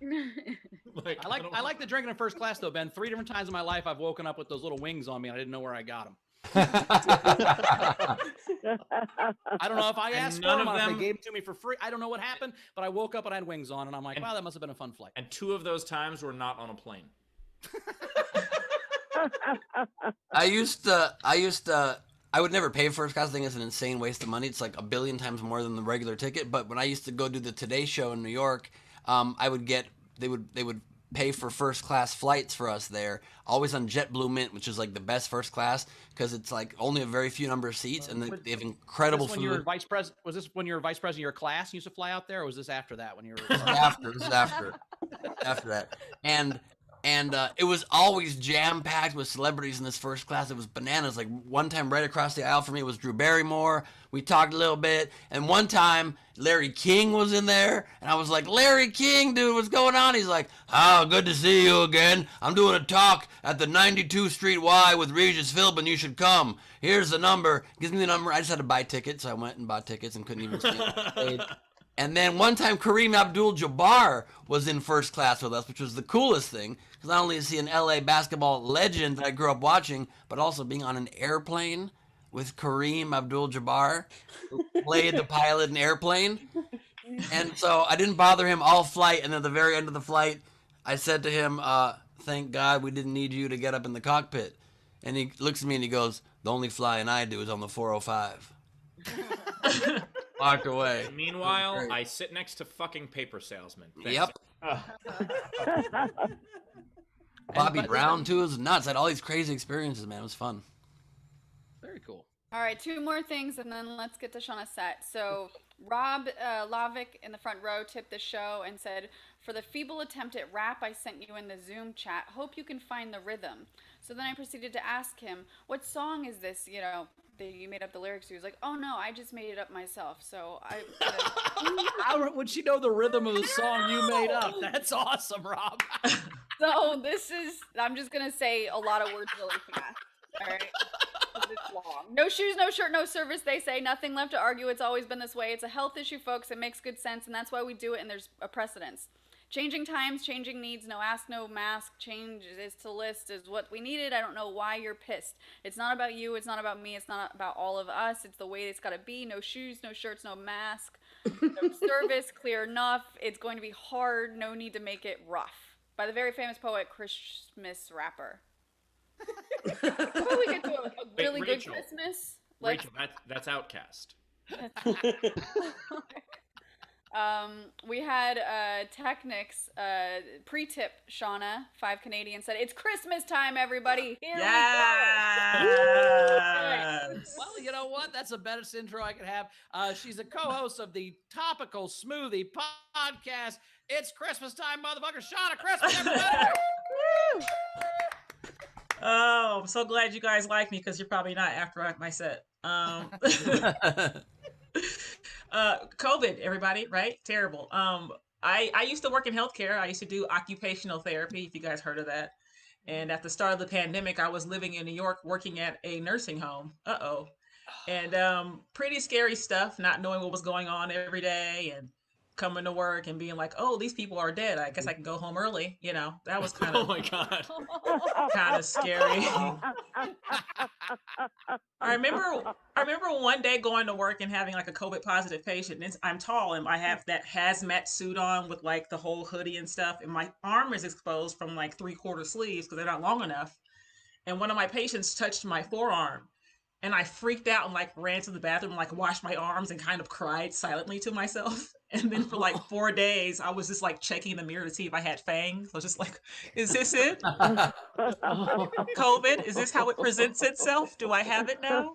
I like the drinking in first class though, Ben. 3 different times in my life I've woken up with those little wings on me and I didn't know where I got them. I don't know if I asked for them or if they gave them to me for free. I don't know what happened, but I woke up and I had wings on and I'm like, wow, that must have been a fun flight. And 2 of those times were not on a plane. I would never pay first class. I think it's an insane waste of money. It's like 1 billion times more than the regular ticket. But when I used to go do the Today Show in New York, they would pay for first class flights for us there, always on JetBlue Mint, which is like the best first class because it's like only a very few number of seats and they have incredible was this food. when you were vice president? Was this when you were vice president of your class? You used to fly out there, or was this after that? When you were This is after that, and it was always jam packed with celebrities in this first class. It was bananas. Like one time, right across the aisle from me was Drew Barrymore. We talked a little bit, and one time Larry King was in there, and I was like, "Larry King, dude, what's going on?" He's like, "Oh, good to see you again. I'm doing a talk at the 92 Street Y with Regis Philbin. You should come. Here's the number." Gives me the number. I just had to buy tickets, so I went and bought tickets and couldn't even see it. And then one time Kareem Abdul-Jabbar was in first class with us, which was the coolest thing. Because not only is he an LA basketball legend that I grew up watching, but also being on an airplane with Kareem Abdul-Jabbar, who played the pilot in Airplane. And so I didn't bother him all flight. And at the very end of the flight, I said to him, "Thank God we didn't need you to get up in the cockpit." And he looks at me and he goes, "The only flying I do is on the 405. Walked away. Meanwhile, I sit next to fucking paper salesman. Thanks. Yep. Bobby Brown too is nuts. I had all these crazy experiences, man. It was fun. Very cool. All right, 2 more things, and then let's get to Shanna's set. So Rob Lavick in the front row tipped the show and said, "For the feeble attempt at rap I sent you in the Zoom chat, hope you can find the rhythm." So then I proceeded to ask him, "What song is this, that you made up the lyrics to?" He was like, "Oh no, I just made it up myself." So How would she know the rhythm of the song you made up? That's awesome, Rob. So I'm just going to say a lot of words really fast. All right. It's long. No shoes, no shirt, no service, they say. Nothing left to argue. It's always been this way. It's a health issue, folks. It makes good sense, and that's why we do it, and there's a precedence. Changing times, changing needs, no ask, no mask. Change is to list is what we needed. I don't know why you're pissed. It's not about you. It's not about me. It's not about all of us. It's the way it's got to be. No shoes, no shirts, no mask. No service, clear enough. It's going to be hard. No need to make it rough. By the very famous poet, Christmas rapper. How about we get to a really good Christmas? Rachel, that's Outcast. We had Technics pre-tip Shauna, 5 Canadian, said, "It's Christmas time, everybody. Here we go." Well, you know what? That's the best intro I could have. She's a co-host of the Topical Smoothie podcast. It's Christmas time, motherfucker. Shauna, Christmas, everybody. Oh, I'm so glad you guys like me because you're probably not after my set. COVID, everybody, right? Terrible. I used to work in healthcare. I used to do occupational therapy, if you guys heard of that. And at the start of the pandemic, I was living in New York working at a nursing home. And pretty scary stuff, not knowing what was going on every day and coming to work and being like, "Oh, these people are dead. I guess I can go home early." That was kind of Oh my God. kind of scary. I remember one day going to work and having like a COVID positive patient. And I'm tall and I have that hazmat suit on with like the whole hoodie and stuff. And my arm is exposed from like 3/4 sleeves because they're not long enough. And one of my patients touched my forearm. And I freaked out and like ran to the bathroom and like washed my arms and kind of cried silently to myself. And then for like 4 days, I was just like checking the mirror to see if I had fangs. I was just like, "Is this it? COVID? Is this how it presents itself? Do I have it now?"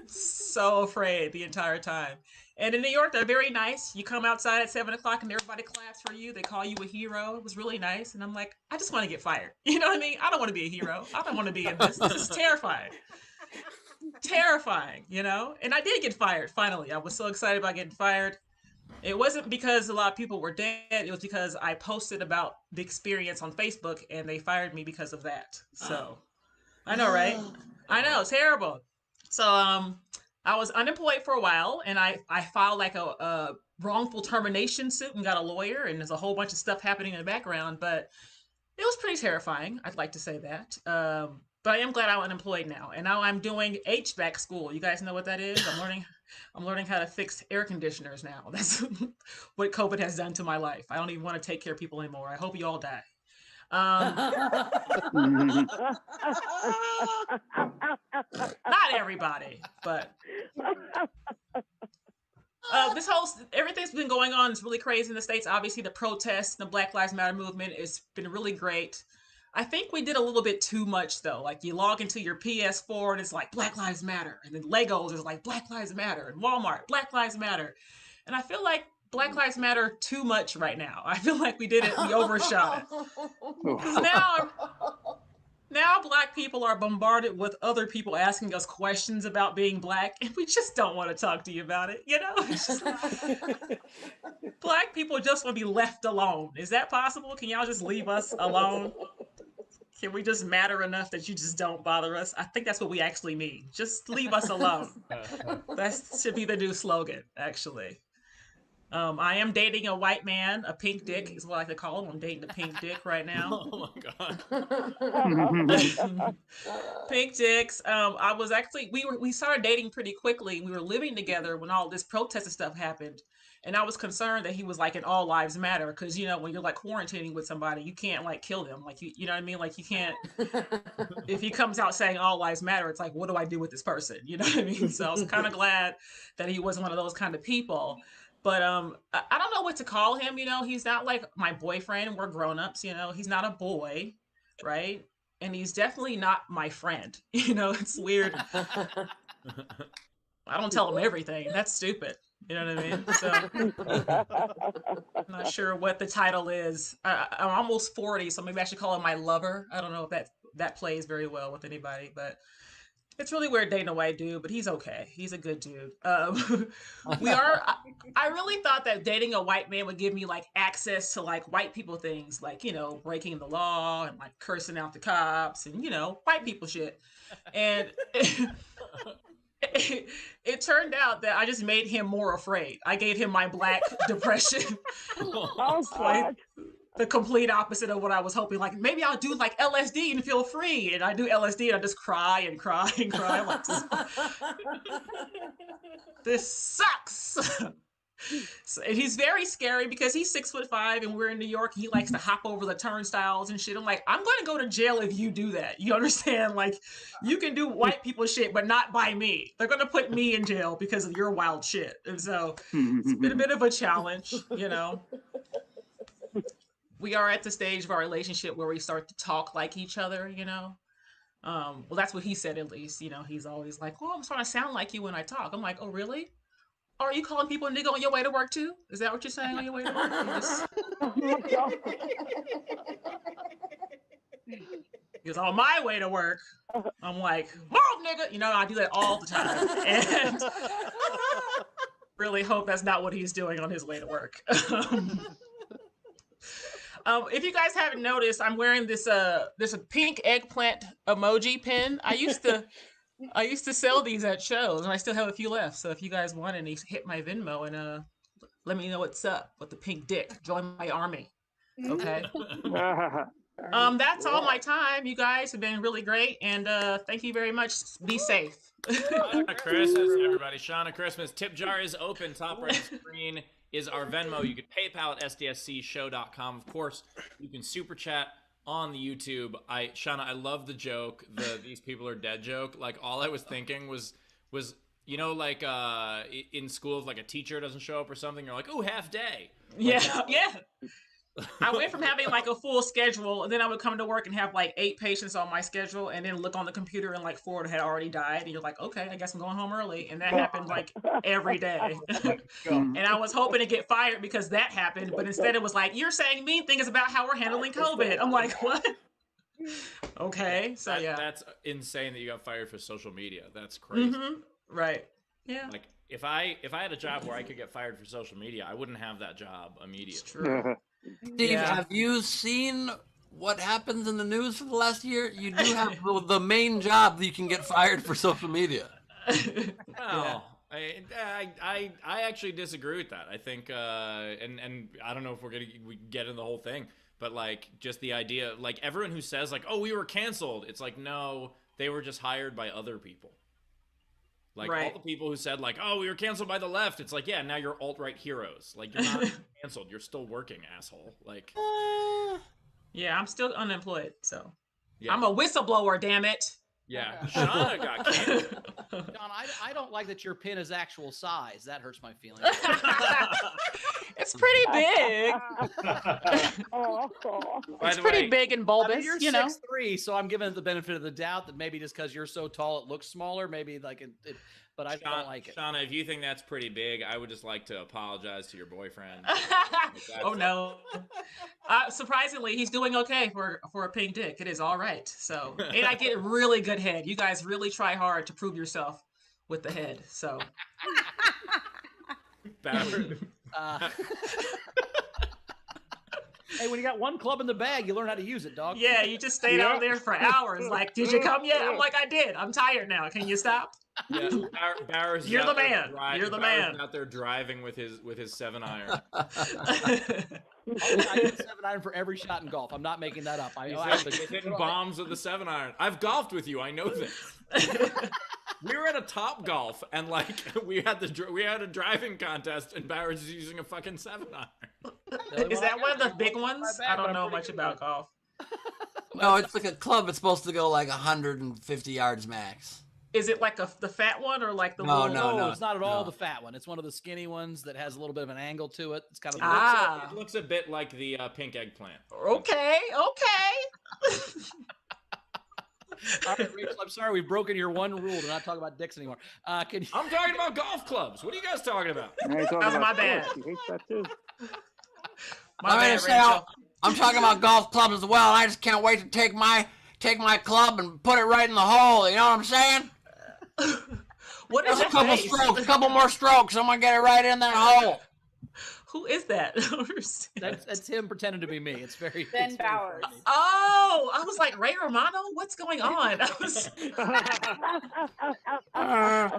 So afraid the entire time. And in New York, they're very nice. You come outside at 7 o'clock and everybody claps for you. They call you a hero. It was really nice. And I'm like, I just want to get fired. You know what I mean? I don't want to be a hero. I don't want to be in this. This is terrifying. Terrifying, and I did get fired finally. I was so excited about getting fired. It wasn't because a lot of people were dead. It was because I posted about the experience on Facebook and they fired me because of that. So I know, right? I know, terrible. So I was unemployed for a while and I filed like a wrongful termination suit and got a lawyer, and there's a whole bunch of stuff happening in the background, but it was pretty terrifying. I'd like to say that. But I am glad I'm unemployed now. And now I'm doing HVAC school. You guys know what that is? I'm learning how to fix air conditioners now. That's what COVID has done to my life. I don't even want to take care of people anymore. I hope you all die. Not everybody, but Everything's been going on. It's really crazy in the States. Obviously, the protests, the Black Lives Matter movement has been really great. I think we did a little bit too much though. Like you log into your PS4 and it's like Black Lives Matter, and then Legos is like Black Lives Matter, and Walmart Black Lives Matter, and I feel like Black Lives Matter too much right now. I feel like we overshot it. Now Black people are bombarded with other people asking us questions about being Black, and we just don't want to talk to you about it. You know, it's just, Black people just want to be left alone. Is that possible? Can y'all just leave us alone? Can we just matter enough that you just don't bother us? I think that's what we actually mean. Just leave us alone. That should be the new slogan, actually. I am dating a white man, a pink dick is what I like to call him. I'm dating a pink dick right now. Oh my god. Pink dicks. I was actually we started dating pretty quickly. We were living together when all this protest and stuff happened. And I was concerned that he was like an all lives matter, because you know when you're like quarantining with somebody, you can't like kill them. Like you know what I mean? Like you can't if he comes out saying all lives matter, it's like, what do I do with this person? You know what I mean? So I was kind of glad that he wasn't one of those kind of people. But I don't know what to call him, you know, he's not like my boyfriend. We're grown-ups, you know, he's not a boy, right? And he's definitely not my friend. You know, it's weird. I don't tell him everything. That's stupid. You know what I mean? So I'm not sure what the title is. I'm almost 40, so maybe I should call him my lover. I don't know if that plays very well with anybody, but it's really weird dating a white dude, but he's okay. He's a good dude. I really thought that dating a white man would give me like access to like white people things, like, you know, breaking the law and like cursing out the cops and, you know, white people shit. And it turned out that I just made him more afraid. I gave him my Black depression. Oh, Like, the complete opposite of what I was hoping. Like, maybe I'll do like LSD and feel free. And I do LSD and I just cry and cry and cry. I'm like, this sucks. So, and he's very scary because he's 6'5" and we're in New York. He likes to hop over the turnstiles and shit. I'm like, I'm going to go to jail if you do that. You understand? Like, you can do white people shit, but not by me. They're going to put me in jail because of your wild shit. And so it's been a bit of a challenge, you know. We are at the stage of our relationship where we start to talk like each other, you know. Well, that's what he said, at least. You know, he's always like, "Oh, I'm trying to sound like you when I talk." I'm like, "Oh, really? Are you calling people nigga on your way to work too? Is that what you're saying on your way to work?" He goes, "On my way to work." I'm like, "Move, nigga!" You know, I do that all the time, and really hope that's not what he's doing on his way to work. If you guys haven't noticed, I'm wearing this there's a pink eggplant emoji pin. I used to sell these at shows, and I still have a few left. So if you guys want any, hit my Venmo and let me know what's up with the pink dick. Join my army. Okay. That's all my time. You guys have been really great, and thank you very much. Be safe. Shana Christmas, everybody. Shana Christmas. Tip jar is open. Top right screen is our Venmo. You can PayPal at sdscshow.com. Of course, you can super chat on the YouTube. Shanna, I love the joke, the "these people are dead" joke. Like, all I was thinking was you know, like in school, if like a teacher doesn't show up or something, you're like, "Oh, half day." Like, yeah. I went from having like a full schedule, and then I would come to work and have like 8 patients on my schedule, and then look on the computer and like 4 had already died, and you're like, okay, I guess I'm going home early. And that happened like every day. And I was hoping to get fired because that happened, but instead it was like, "You're saying mean things about how we're handling COVID." I'm like, what? Okay, so yeah. That's insane that you got fired for social media. That's crazy. Right. Yeah. Like, if I had a job where I could get fired for social media, I wouldn't have that job immediately. It's true. Steve, have you seen what happens in the news for the last year? You do have the main job that you can get fired for social media. Well, I actually disagree with that. I think, and I don't know if we get into the whole thing, but like, just the idea, like, everyone who says like, "Oh, we were canceled," it's like, no, they were just hired by other people. Like, all the people who said like, "Oh, we were canceled by the left," it's like, yeah, now you're alt-right heroes. Like, you're not canceled, you're still working, asshole. Like, yeah, I'm still unemployed, so yeah. I'm a whistleblower, damn it. Yeah, Shanna got canceled. John, I don't like that your pin is actual size. That hurts my feelings. It's pretty big. Oh. By It's the pretty way, big and I bulbous, mean, you're you know. 6'3", so I'm giving it the benefit of the doubt that maybe just because you're so tall, it looks smaller. Maybe like it but I don't like it. Shanna, if you think that's pretty big, I would just like to apologize to your boyfriend. Oh no! Surprisingly, he's doing okay for a pink dick. It is all right. So, and I get really good head. You guys really try hard to prove yourself with the head. So, Hey, when you got one club in the bag, you learn how to use it, dog. yeah, you just stayed out there for hours. Like, did you come yet? I'm like, I did. I'm tired now. Can you stop? Yeah, Bowers. You're the man. You're the man. Out there driving with his 7-iron. I use 7-iron for every shot in golf. I'm not making that up. He's hitting bombs with the 7-iron. I've golfed with you. I know this. We were at a Top Golf, and like we had a driving contest, and Bowers is using a fucking 7-iron. Is that one of the big ones? I don't know much about golf. No, it's like a club. It's supposed to go like 150 yards max. Is it like the fat one or like the No, little? no. It's not at all no. the fat one. It's one of the skinny ones that has a little bit of an angle to it. It's kind of Ah. It looks a bit like the pink eggplant. Okay. All right, Rachel, I'm sorry we've broken your one rule to not talk about dicks anymore. Can you... I'm talking about golf clubs. What are you guys talking about? That's my bad. He hates that too. My bad, say, Rachel. I'm talking about golf clubs as well. And I just can't wait to take my club and put it right in the hole. You know what I'm saying? What is Just that? a couple more strokes. I'm gonna get it right in that hole. Who is that? That's him pretending to be me. It's very Ben it's very Bowers. funny. Oh, I was like, Ray Romano? What's going on? I was... I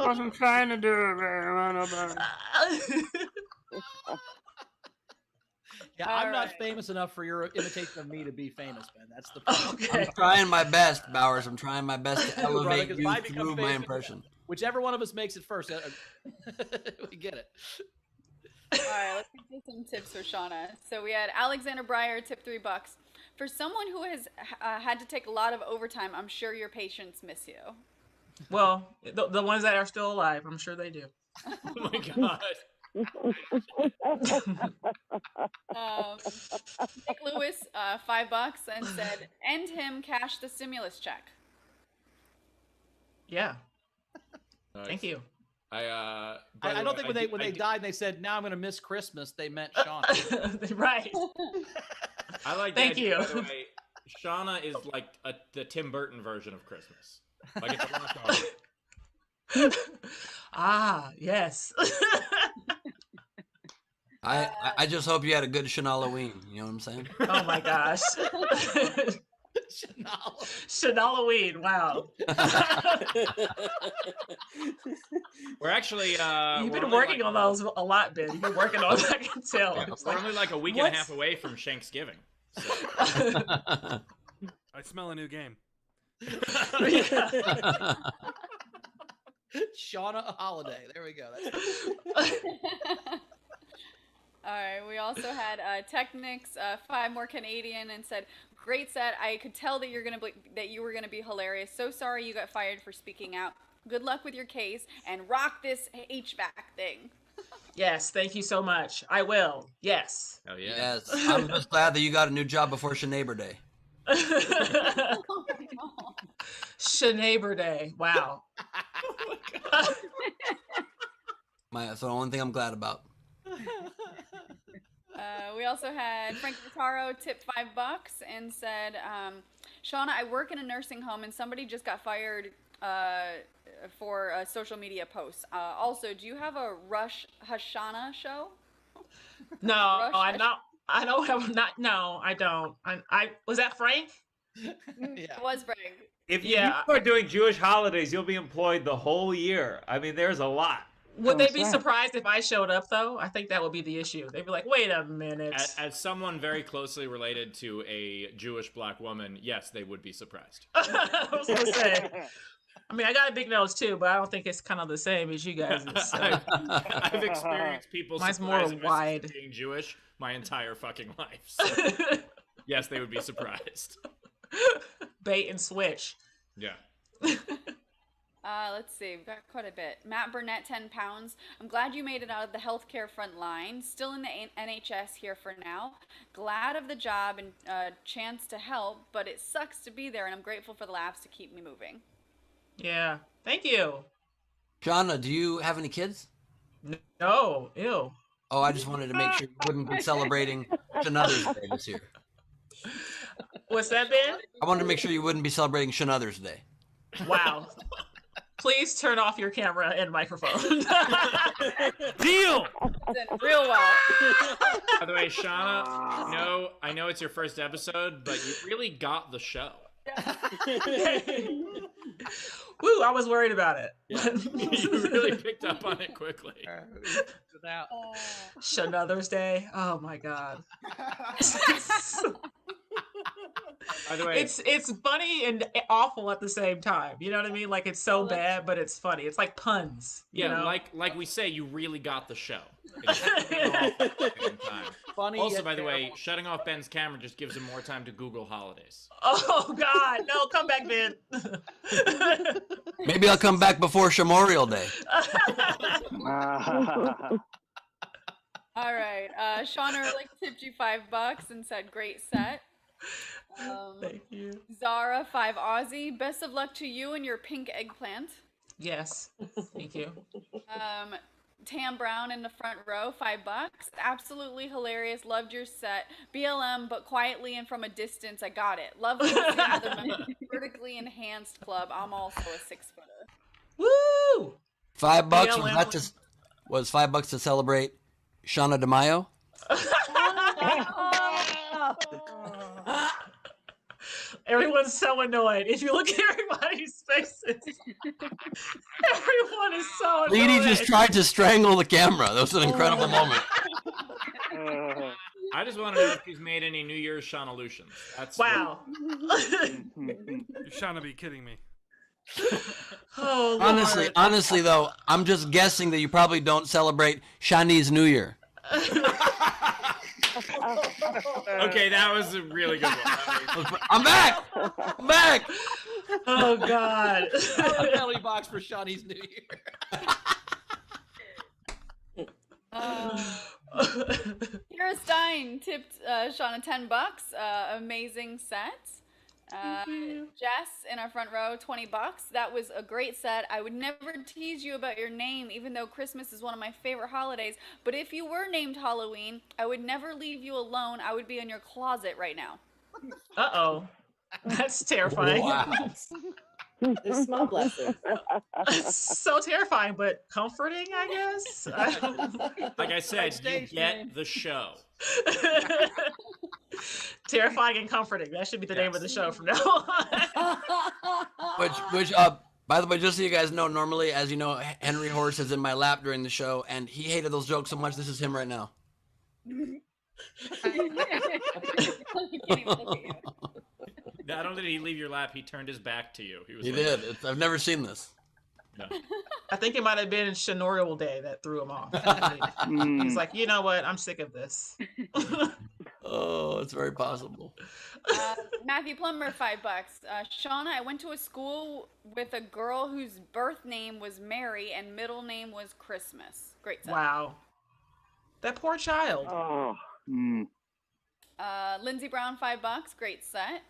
wasn't trying to do it very well. Yeah, All I'm not right. famous enough for your imitation of me to be famous, Ben. That's the problem. Okay. I'm trying my best, Bowers. I'm trying my best to elevate because you if I become through my famous- impression. Whichever one of us makes it first, we get it. All right, let's get to some tips for Shauna. So we had Alexander Breyer tip $3. For someone who has had to take a lot of overtime, I'm sure your patients miss you. Well, the ones that are still alive, I'm sure they do. Oh my god. Nick Lewis, $5, and said, "End him, cash the stimulus check." Yeah. Nice. Thank you. I don't think when they died and they said, "Now I'm going to miss Christmas," they meant Shauna. Right. I like. Thank that, you. By the way, Shauna is like the Tim Burton version of Christmas. Like it's a rock hard. Ah, yes. I just hope you had a good Halloween. You know what I'm saying? Oh my gosh. Halloween. Wow. We're actually You've been only working like, on those a lot, Ben. You've been working on that, I can tell. Yeah, It's we're like, only like a week and what's- a half away from Thanksgiving. So. I smell a new game. Shauna a holiday. There we go. All right, we also had Technics, 5 more Canadian, and said, "Great set. I could tell that you were gonna be hilarious. So sorry you got fired for speaking out. Good luck with your case and rock this HVAC thing." Yes, thank you so much. I will. Yes. Oh yeah. Yes, I'm just glad that you got a new job before Shanaber Day. Shanaber Day. Wow. That's the only thing I'm glad about. We also had Frank Vitaro tip $5 and said, "Shauna, I work in a nursing home and somebody just got fired for social media posts. Also, do you have a Rush Hashanah show?" No, Rush- I'm not. I don't have not. No, I don't. I was that Frank? Yeah. It was Frank. If Yeah. you are doing Jewish holidays, you'll be employed the whole year. I mean, there's a lot. Would they be Sounds surprised if I showed up though? I think that would be the issue. They'd be like, "Wait a minute." As someone very closely related to a Jewish black woman, yes, they would be surprised. I was gonna say. I mean, I got a big nose too, but I don't think it's kind of the same as you guys. So. I've experienced people Mine's more surprising myself wide. being Jewish my entire fucking life. So, yes, they would be surprised. Bait and switch. Yeah. Let's see. We've got quite a bit. Matt Burnett, 10 pounds. I'm glad you made it out of the healthcare front line. Still in the NHS here for now. Glad of the job and chance to help, but it sucks to be there, and I'm grateful for the laughs to keep me moving. Yeah. Thank you. Shanna, do you have any kids? No. Ew. Oh, I just wanted to make sure you wouldn't be celebrating Shanother's Day this year. What's that, Ben? I wanted to make sure you wouldn't be celebrating Shanother's Day. Wow. Please turn off your camera and microphone. Deal. Did real well. By the way, Shanna, no, I know it's your first episode, but you really got the show. Woo, I was worried about it. You really picked up on it quickly. Without. Shanother's Day. Oh my god. By the way, It's funny and awful at the same time. You know what I mean? Like it's so bad, but it's funny. It's like puns. yeah, You know? like we say, you really got the show. It's off at the same time. Funny. Also, yet by the way, terrible. shutting off Ben's camera just gives him more time to Google holidays. Oh god, no, come back, Ben. Maybe I'll come back before Memorial Day. All right. Sean Ehrlich tipped you $5 and said, great set. Thank you. Zara, 5 Aussie. Best of luck to you and your pink eggplant. Yes. Thank you. Tam Brown in the front row, $5. Absolutely hilarious. Loved your set. BLM, but quietly and from a distance. I got it. Lovely to see another member of the vertically enhanced club. I'm also a 6-footer. Woo! $5 was BLM that was $5 to celebrate Shauna DeMaio? Everyone's so annoyed. If you look at everybody's faces, everyone is so annoyed. Leedy just tried to strangle the camera. That was an incredible moment. I just want to know if he's made any New Year's Shauna-lutions. That's Wow. You're trying to be kidding me. Oh, Lord. Honestly though, I'm just guessing that you probably don't celebrate Chinese New Year. Okay, that was a really good one. I'm back! I'm back! Oh God. A belly box for Shawnee's New Year. Kara Stein tipped Shauna $10. Amazing set. Jess in our front row, $20. That was a great set. I would never tease you about your name, even though Christmas is one of my favorite holidays. But if you were named Halloween, I would never leave you alone. I would be in your closet right now. Uh-oh. That's terrifying. Wow. There's small blessings. So terrifying, but comforting, I guess. Like I said, you Stage get name. the show. Terrifying and comforting. That should be the name of the show from now on. Which by the way, just so you guys know, normally, as you know, Henry Horse is in my lap during the show, and he hated those jokes so much. This is him right now. I can't even look at you. Not only did he leave your lap, he turned his back to you. He did. I've never seen this. No. I think it might have been Shanorial Day that threw him off. He's like, you know what? I'm sick of this. Oh, it's very possible. Matthew Plummer, $5. Shauna, I went to a school with a girl whose birth name was Mary and middle name was Christmas. Great set. Wow. That poor child. Oh. Mm. Lindsey Brown, $5. Great set.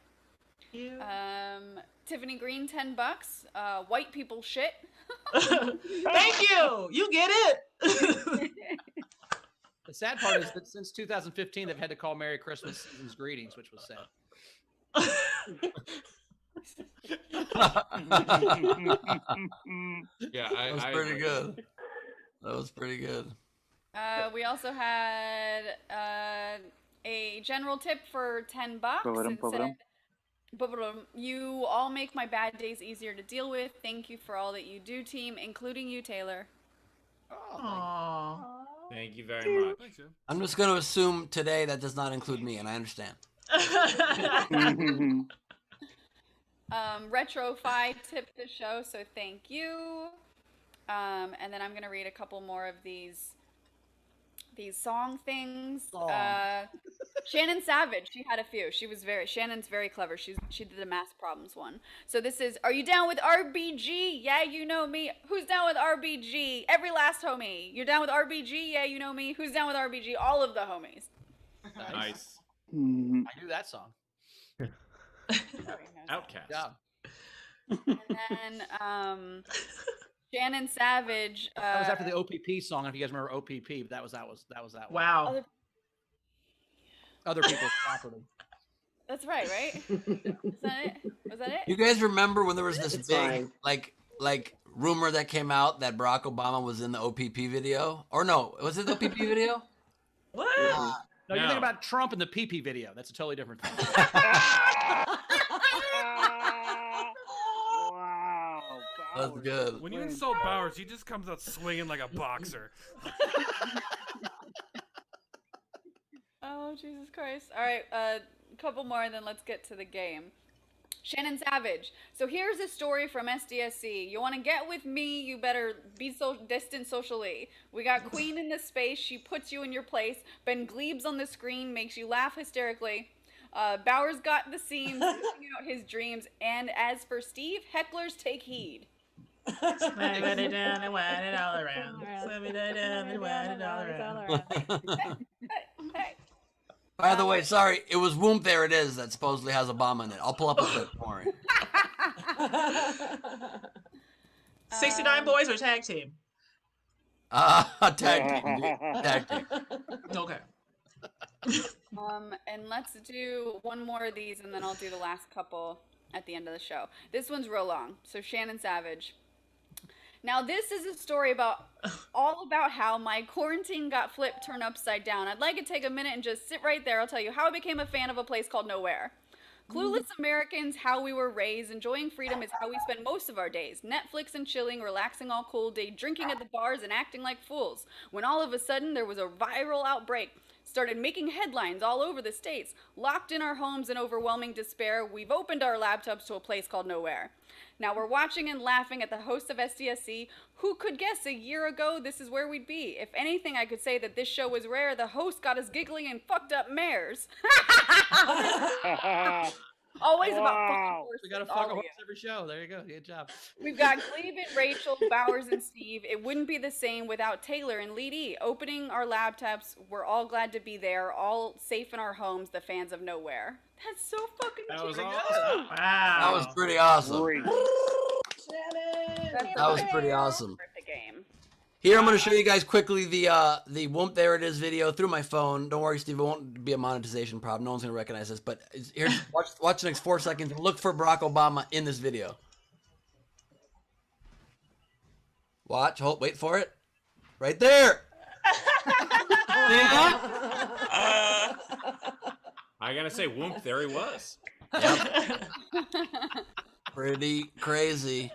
Yeah. Tiffany Green, $10. White people shit. Thank you. You get it. The sad part is that since 2015, they've had to call Merry Christmas season's greetings, which was sad. Yeah, That was pretty good. That was pretty good. We also had a general tip for $10. It said, you all make my bad days easier to deal with. Thank you for all that you do, team, including you, Taylor. Aww. Thank you very much. Thanks, Jim. I'm just going to assume today that does not include me, and I understand. Retro Fi tipped the show, so thank you. And then I'm going to read a couple more of these these song things. Song. Shannon Savage, she had a few. Shannon's very clever. She did the math problems one. So this is, are you down with RBG? Yeah, you know me. Who's down with RBG? Every last homie. You're down with RBG? Yeah, you know me. Who's down with RBG? All of the homies. Nice. I knew that song. Outcast. Yeah. And then Shannon Savage. That was after the OPP song. If you guys remember OPP, but that was that one. Wow. Other people's property. That's right, right? Is that it? Was that it? You guys remember when there was this It's big fine. like rumor that came out that Barack Obama was in the OPP video? Or no, was it the OPP video? What? No, you're No. thinking about Trump in the PP video. That's a totally different thing. Wow. That's Bowers. good. When you insult Bowers, he just comes out swinging like a boxer. Oh, Jesus Christ. All right, a couple more and then let's get to the game. Shannon Savage. So here's a story from SDSC. You want to get with me, you better be so distant socially. We got Queen in the space. She puts you in your place. Ben Gleib's on the screen, makes you laugh hysterically. Bowers got the scenes, living out his dreams. And as for Steve, hecklers take heed. Slam it down and wind it all around. Slam it down and wind it all around. Hey. By the way, sorry, it was Womp There It Is that supposedly has Obama in it. I'll pull up a clip, don't worry. 69 boys or tag team? Tag team, dude. Tag team. Okay. And let's do one more of these and then I'll do the last couple at the end of the show. This one's real long. So Shannon Savage. Now this is a story all about how my quarantine got flipped, turned upside down. I'd like to take a minute and just sit right there. I'll tell you how I became a fan of a place called Nowhere. Clueless Americans, how we were raised, enjoying freedom is how we spend most of our days. Netflix and chilling, relaxing all cool day, drinking at the bars and acting like fools. When all of a sudden there was a viral outbreak. Started making headlines all over the states. Locked in our homes in overwhelming despair, we've opened our laptops to a place called Nowhere. Now we're watching and laughing at the host of SDSC. Who could guess a year ago this is where we'd be? If anything, I could say that this show was rare. The host got us giggling and fucked up mares. Always about fucking horses. We got to all fuck a of horse you. every show. There you go. Good job. We've got Gleib and Rachel, Bowers and Steve. It wouldn't be the same without Taylor and Lee D. Opening our laptops, we're all glad to be there, all safe in our homes, the fans of Nowhere. That's so fucking That was cheesy. awesome. Wow. That was pretty awesome. Great. That's That was the pretty awesome. perfect game. Here, I'm going to show you guys quickly the Womp There It Is video through my phone. Don't worry, Steve, it won't be a monetization problem. No one's going to recognize this. But here, watch the next 4 seconds and look for Barack Obama in this video. Watch, hold, wait for it. Right there. Yeah. I gotta say, Whoop, there he was. Yep. Pretty crazy.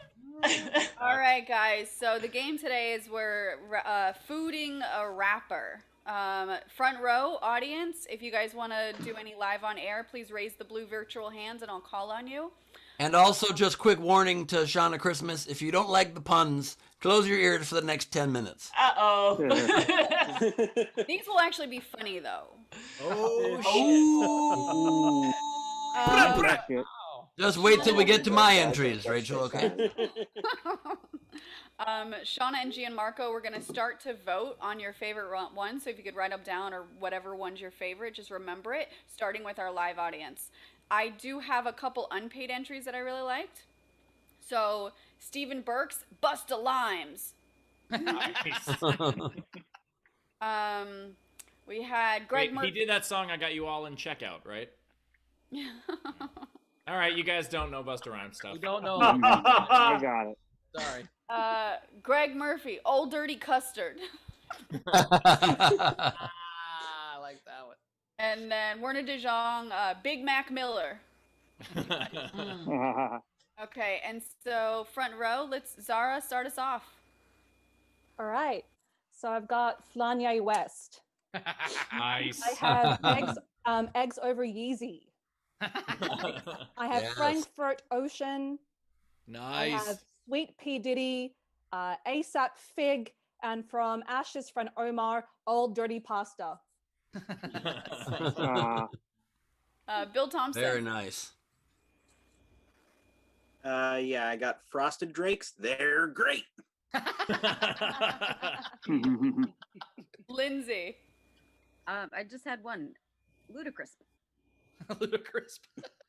All right, guys. So the game today is we're fooding a rapper. Front row audience, if you guys want to do any live on air, please raise the blue virtual hands and I'll call on you. And also, just quick warning to Shanna Christmas, if you don't like the puns, close your ears for the next 10 minutes. Uh-oh. These will actually be funny, though. Oh, Shit. just wait till we get to my entries, Rachel, okay? Shanna and Gianmarco, we're going to start to vote on your favorite one. So if you could write them down or whatever one's your favorite, just remember it, starting with our live audience. I do have a couple unpaid entries that I really liked. So Stephen Burke's Busta Limes. We had Greg Wait, he did that song, I Got You All in Checkout, right? All right, you guys don't know Busta Rhymes stuff. We don't know. I got it. Sorry. Greg Murphy, Old Dirty Custard. I like that one. And then Werner De Jong, Big Mac Miller. Okay, and so front row, Zara, start us off. All right. So I've got Flanye West. Nice. I have eggs over Yeezy. I have Yes. Frankfurt Ocean. I Nice. have Sweet P Diddy, ASAP Fig, And from Ash's friend Omar, Old Dirty Pasta. Bill Thompson. Very nice. Yeah, I got Frosted Drakes. They're great. Lindsay. I just had one. Ludicrous. Ludicrous.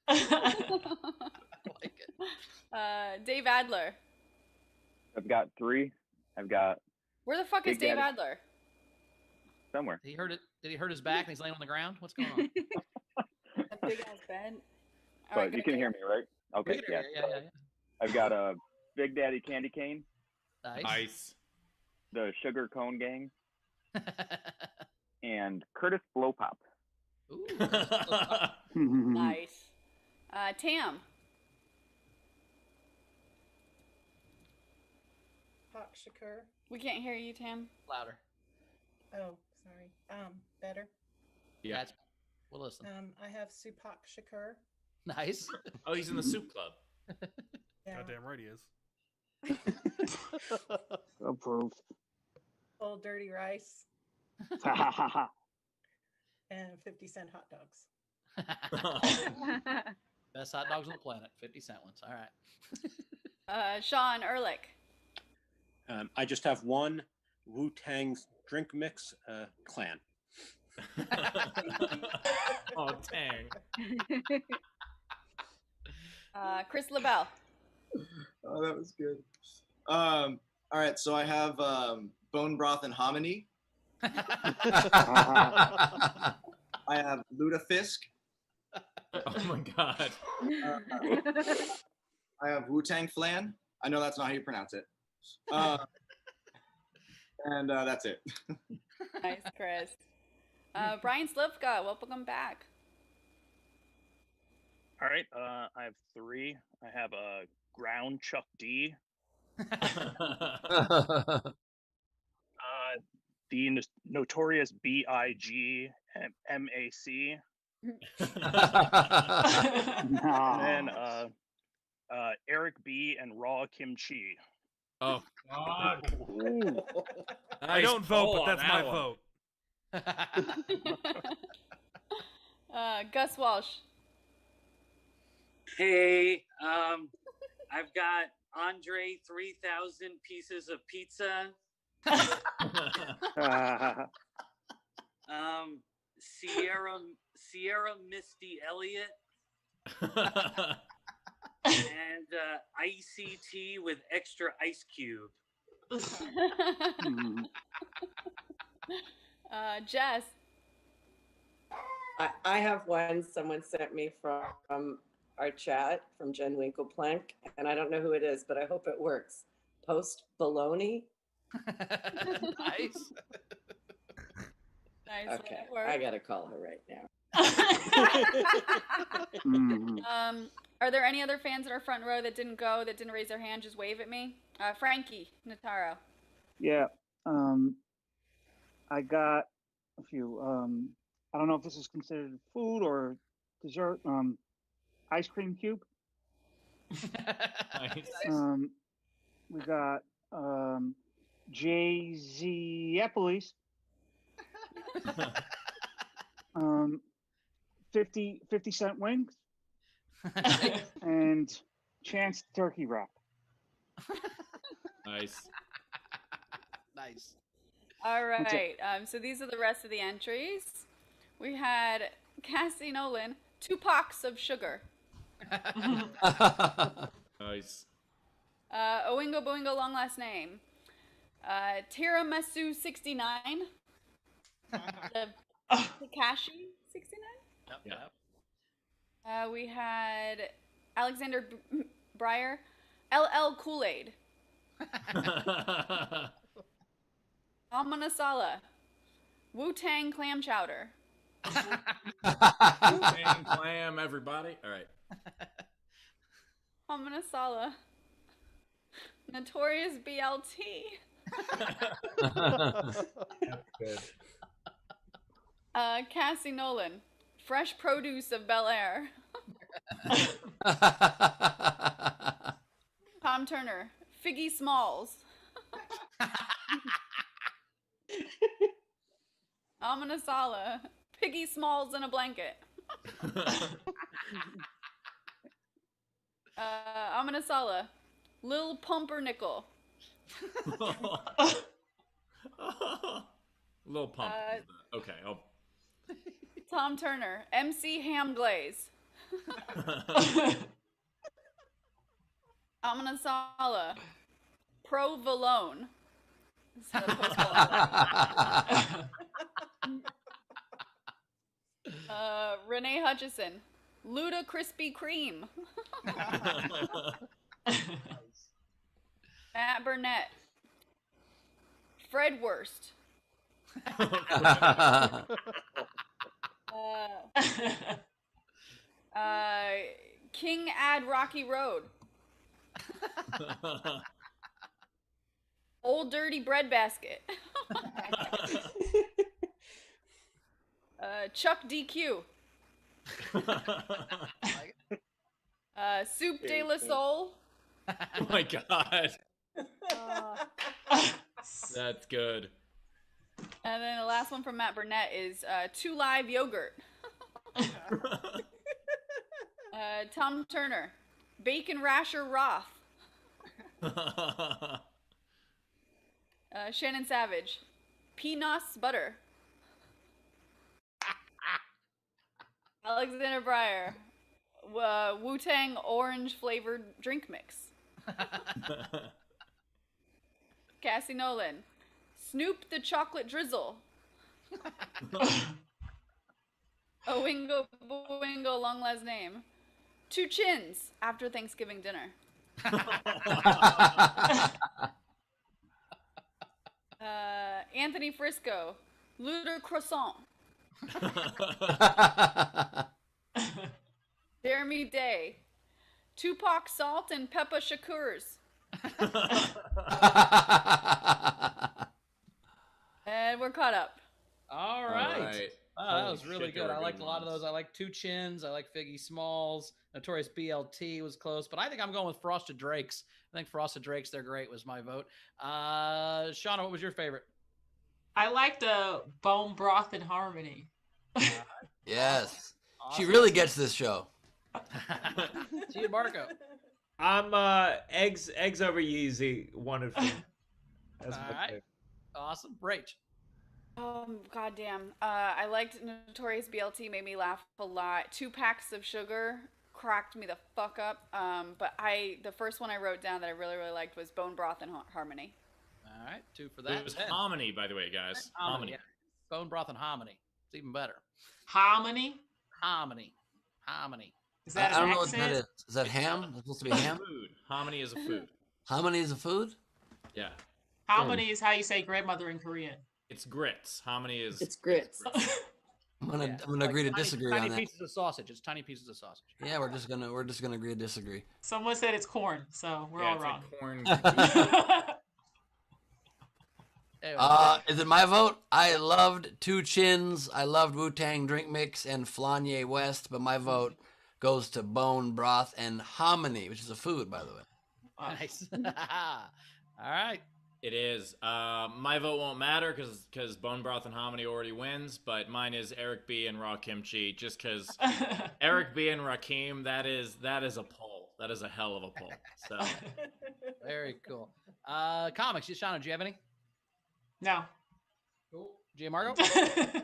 I like it. Dave Adler. I've got 3. I've got Where the fuck is Big Dave Daddy. Adler? somewhere. He hurt it. Did he hurt his back and he's laying on the ground? What's going on? A big ass bed. All But right, you go can hear ahead. me, right? Okay, We can yeah. hear you, yeah. I've got a Big Daddy Candy Cane, Nice. the Sugar Cone Gang, and Curtis Blow Pop. Nice. Tam. Hawk Shakur. We can't hear you, Tam. Louder. Oh, sorry. Better. Yeah. That's, we'll listen. I have Supak Shakur. Nice. Oh, he's in the soup club. Yeah. Goddamn right he is. Approved. Old Dirty Rice. And 50-cent hot dogs. Best hot dogs on the planet. 50-cent ones. All right. Sean Ehrlich. I just have one Wu-Tang's drink mix, Clan. Oh, dang. Chris LaBelle. Oh, that was good. All right, so I have bone broth and hominy. I have lutefisk. Oh my god. I have Wu-Tang flan. I know that's not how you pronounce it. And that's it. Nice, Chris. Brian Slivka, welcome back. All right, I have 3. I have a ground Chuck D. The notorious B.I.G. M.A.C. And then Eric B. and Raw Kimchi. Oh, God. I don't vote, but that's my vote. Gus Walsh. Hey, I've got Andre 3,000 pieces of pizza. Sierra Misty Elliott. And ICT with extra ice cube. Jess. I have one someone sent me from our chat from Jen Winkleplank, and I don't know who it is, but I hope it works. Post baloney. Nice. Nice. Okay, I gotta call her right now. Are there any other fans in our front row that didn't go, that didn't raise their hand? Just wave at me. Frankie Notaro. Yeah. I got a few. I don't know if this is considered food or dessert. Ice cream cube. Nice. We got Jay-Z Eppley's. 50-cent wings. And Chance turkey wrap. Nice. Nice. All right. So these are the rest of the entries. We had Cassie Nolan, 2 packs of sugar. Nice. Oingo Boingo, long last name. Tiramisu 69. Takashi 69. Yep. We had Alexander Breyer, LL Kool-Aid. Amanasala, Wu-Tang clam chowder. Wu-Tang clam, everybody. All right. Amanasala, Notorious BLT. That's good. Cassie Nolan, Fresh Produce of Bel Air. Tom Turner, Figgy Smalls. Amanasala. Piggy Smalls in a blanket. Amanasala. Lil Pumpernickel. Little pump. Okay. Tom Turner. MC Ham Glaze. Amanasala. Provolone. Renee Hutchison. Luda Krispy Kreme. Matt Burnett. Fred Wurst. King Ad Rocky Road. Old Dirty Bread Basket. Chuck DQ. Soup de la Soul. Oh my god. That's good. And then the last one from Matt Burnett is Two Live Yogurt. Tom Turner. Bacon Rasher Roth. Shannon Savage. Peanuts Butter. Alexander Breyer. Wu-Tang Orange Flavored Drink Mix. Cassie Nolan. Snoop the Chocolate Drizzle. Owingo Boingo, long last name. Two Chins after Thanksgiving dinner. Anthony Frisco. Luder Croissant. Jeremy Day. Tupac Salt and Peppa Shakurs. And we're caught up. All right. Wow, that Holy was really shit, they good. were I liked good a lot of ones. those. I like Two Chins. I like Figgy Smalls. Notorious BLT was close, but I think I'm going with Frosted Drakes. I think Frosted Drakes, they're great, was my vote. Shauna, what was your favorite? I like the Bone Broth and Harmony. Yes. She Awesome. really gets this show. Gianmarco. I'm eggs over Yeezy. Wanted for That's All my right. favorite. Awesome. Rach. Goddamn. I liked Notorious BLT, made me laugh a lot. 2 Packs of Sugar cracked me the fuck up. But the first one I wrote down that I really, really liked was Bone Broth and Harmony. All right. 2 for that. It was Ben. hominy, by the way, guys. Hominy. Yeah. Bone broth and hominy. It's even better. Harmony? Hominy. Hominy. Is that I an don't know what that accent? is. Is that ham? Is it supposed to be ham? Food. Hominy is a food. Hominy is a food? Yeah. Harmony is how you say grandmother in Korean. It's grits. Hominy is. It's grits. I'm gonna agree to disagree tiny on that. pieces of sausage. It's tiny pieces of sausage. Yeah, we're just gonna agree to disagree. Someone said it's corn, so we're Yeah, all it's wrong. like corn. Is it my vote? I loved Two Chins, I loved Wu-Tang Drink Mix and Flanye West, but my vote goes to Bone Broth and Hominy, which is a food, by the way. Nice. All right. It is. My vote won't matter because Bone Broth and Hominy already wins, but mine is Eric B and Raw Kimchi. Just because Eric B and Rakim, that is a poll. That is a hell of a poll. So Very cool. Comics. Shauna, do you have any? No. Cool. Gianmarco?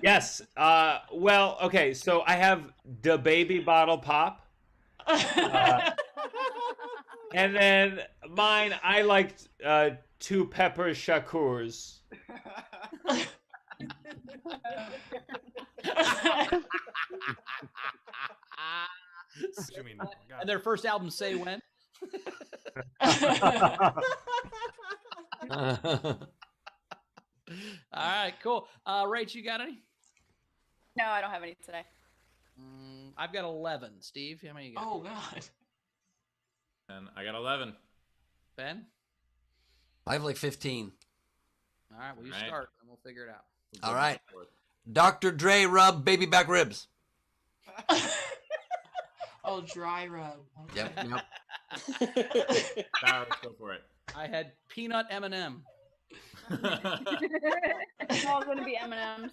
Yes. Well, okay. So I have the baby bottle pop. And then mine, I liked 2 pepper shakurs. You mean, oh my God. And their first album, Say When? All right, cool. Rach, you got any? No, I don't have any today. I've got 11. Steve, how many you got? Oh, God. and I got 11. Ben? I have like 15. All right, well, you All right. start, and we'll figure it out. All right. Dr. Dre rub baby back ribs. Oh, dry rub. Okay. Yep. Barrett, go for it. I had peanut M&M. It's all going to be M&M's.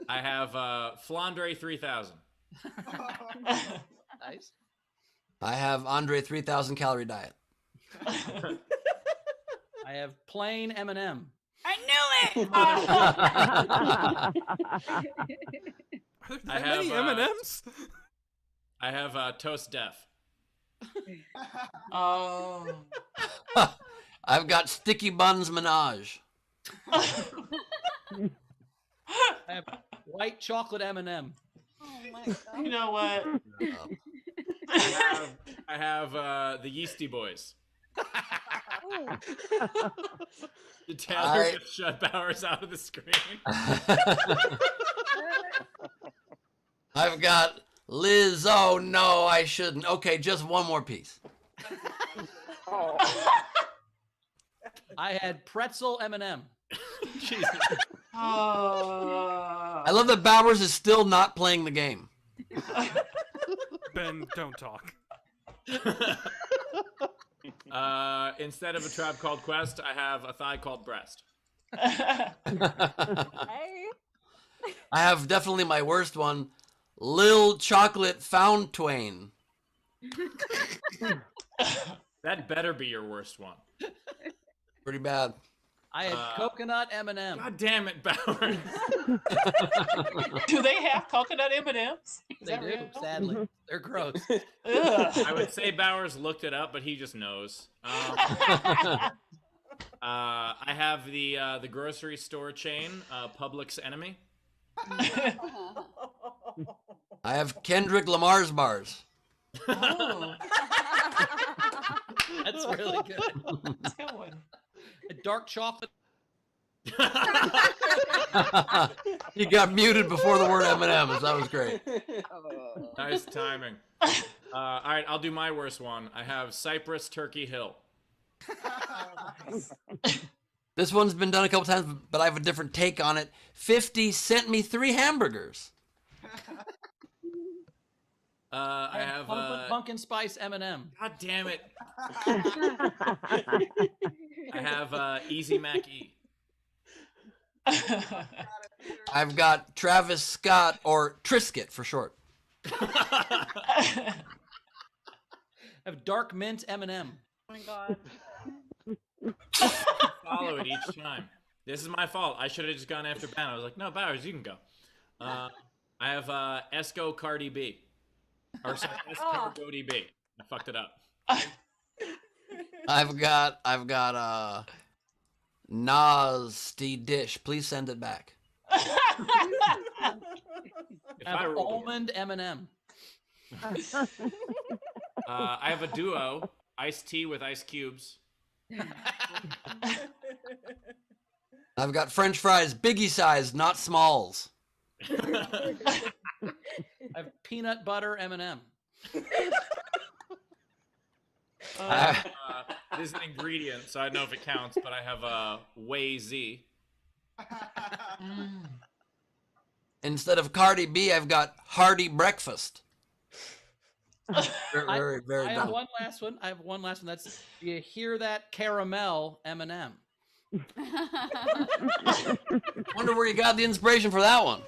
I have Flandre 3000. Nice. I have Andre 3000 calorie diet. I have plain M&M. I knew it. I How many have, M&Ms? I have Toast Def. Oh. I've got Sticky Buns Menage. I have white chocolate M&M. Oh my god. You know what? I have the Yeasty Boys. Did Taylor just shut Bowers out of the screen? I've got Liz. Oh no, I shouldn't. Okay, just one more piece. I had pretzel M&M. Jesus. I love that Bowers is still not playing the game. Ben, don't talk. Instead of a Tribe Called Quest, I have a thigh called Breast. Hey. I have definitely my worst one. Lil Chocolate Found Twain. That better be your worst one. Pretty bad. I had coconut M&M. God damn it, Bowers. Do they have coconut M&Ms? They do, sadly. They're gross. I would say Bowers looked it up, but he just knows. I have the grocery store chain, Publix Enemy. I have Kendrick Lamar's bars. Oh. That's really good. That's a good one. A dark chocolate. You got muted before the word M&M's. That was great. Nice timing. All right, I'll do my worst one. I have Cypress Turkey Hill. This one's been done a couple times, but I have a different take on it. 50 sent me 3 hamburgers. I have pumpkin spice M&M. God damn it. I have Easy Mac E. I've got Travis Scott, or Triscuit for short. I have dark mint M&M. Oh my god. Follow it each time. This is my fault. I should have just gone after Ben. I was like, no, Bowers, you can go. I have Esco Cardi B. Or sorry, Esco Cody B. I fucked it up. I've got Nasty Dish. Please send it back. I have almond M&M. I have a duo, iced tea with ice cubes. I've got French fries, biggie size, not smalls. I have peanut butter M&M. This is an ingredient, so I don't know if it counts, but I have Whey Z. Instead of Cardi B, I've got Hearty Breakfast. Very, very I have dumb. one last one. That's, do you hear that caramel M&M? Wonder where you got the inspiration for that one.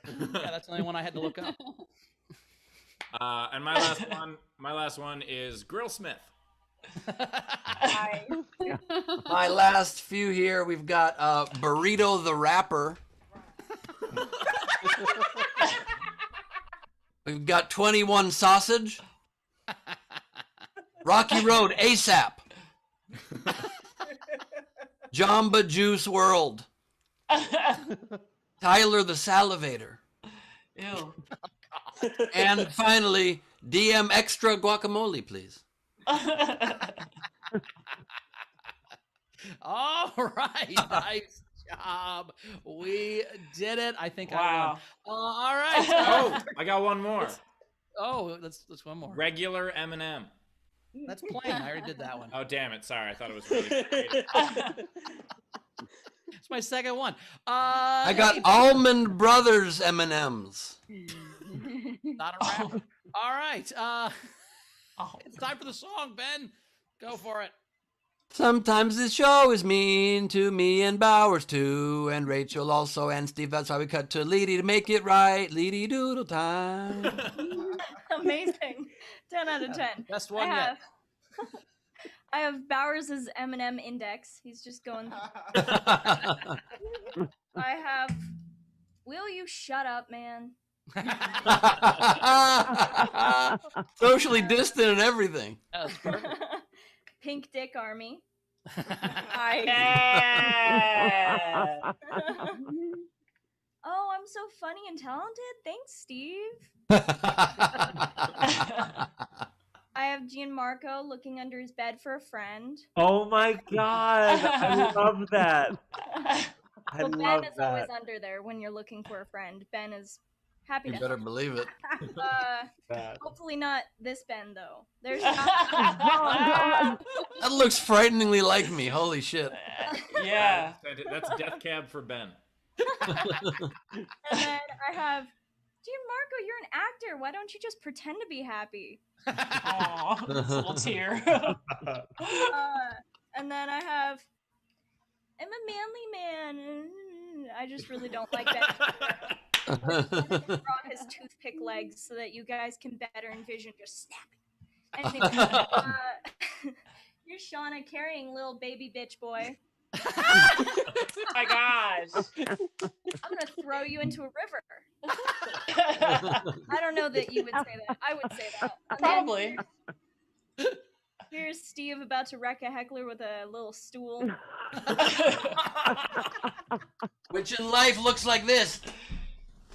Yeah, that's the only one I had to look up. And my last one is Grill Smith. My last few here, we've got Burrito the Rapper. We've got 21 Sausage. Rocky Road ASAP. Jamba Juice World. Tyler the Salivator. Ew. And finally, DM Extra Guacamole, please. All right, nice job. We did it. I think I Wow. won. All right. Oh, I got one more. Oh, that's one more. Regular M&M. That's plain. I already did that one. Oh, damn it. Sorry, I thought it was really creative. It's my second one. I got Almond Brothers M&Ms. Not a rapper. All right. It's time for the song, Ben. Go for it. Sometimes this show is mean to me and Bowers too, and Rachel also, and Steve. That's why we cut to Leedy to make it right. Leedy doodle time. Amazing. 10 out of 10. Best one yet. I have Bowers's M&M index. He's just going. I have. Will you shut up, man? Socially distant and everything. That's perfect. Pink Dick Army. Yeah. Oh, I'm so funny and talented. Thanks, Steve. I have Gianmarco looking under his bed for a friend. Oh my god, I love that. I Well, love Ben is that. always under there when you're looking for a friend. Ben is happy You to better help. believe it. Hopefully not this Ben though. There's That looks frighteningly like me. Holy shit. Yeah. That's Death Cab for Ben. And then I have Gianmarco, you're an actor. Why don't you just pretend to be happy? Aw, it's a little tear. And then I have I'm a manly man. I just really don't like that. Draw his toothpick legs so that you guys can better envision just snapping. Anyway, you're Shanna carrying little baby bitch boy. My gosh. I'm gonna throw you into a river. I don't know that you would say that. I would say that. And then Probably. Here's Steve about to wreck a heckler with a little stool. Which in life looks like this.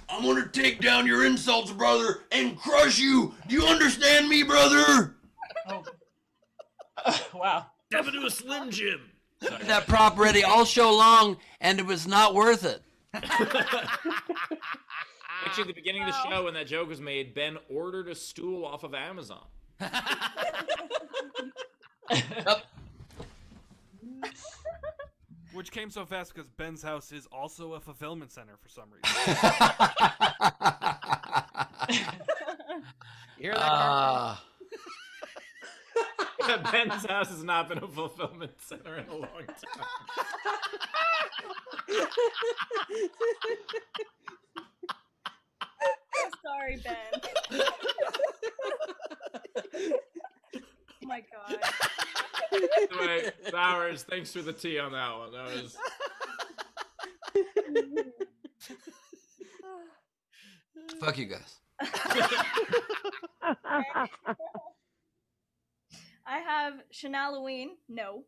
I'm gonna take down your insults, brother, and crush you. Do you understand me, brother? Wow. Step into a Slim Jim. Had that prop ready all show long, and it was not worth it. Actually, at the beginning of the show, when that joke was made, Ben ordered a stool off of Amazon. Which came so fast because Ben's house is also a fulfillment center for some reason. You hear that? Ben's house has not been a fulfillment center in a long time. I'm sorry, Ben. Oh my god. Anyway, Bowers, thanks for the tea on that one. That was. Fuck you guys. I have Shanalloween. No.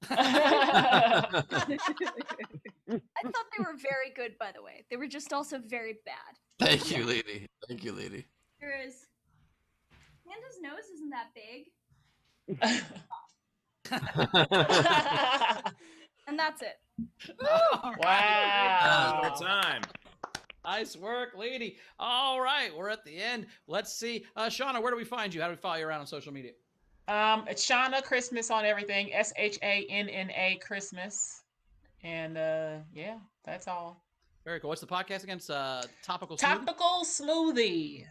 I thought they were very good, by the way. They were just also very bad. Thank you, lady. Thank you, lady. There is. Panda's nose isn't that big. And that's it. Wow. More time. Nice work, lady. All right, we're at the end. Let's see. Shauna, where do we find you? How do we follow you around on social media? It's Shanna Christmas on everything. SHANNA Christmas. And yeah, that's all. Very cool. What's the podcast again? It's Topical Smoothie? Topical Smoothie.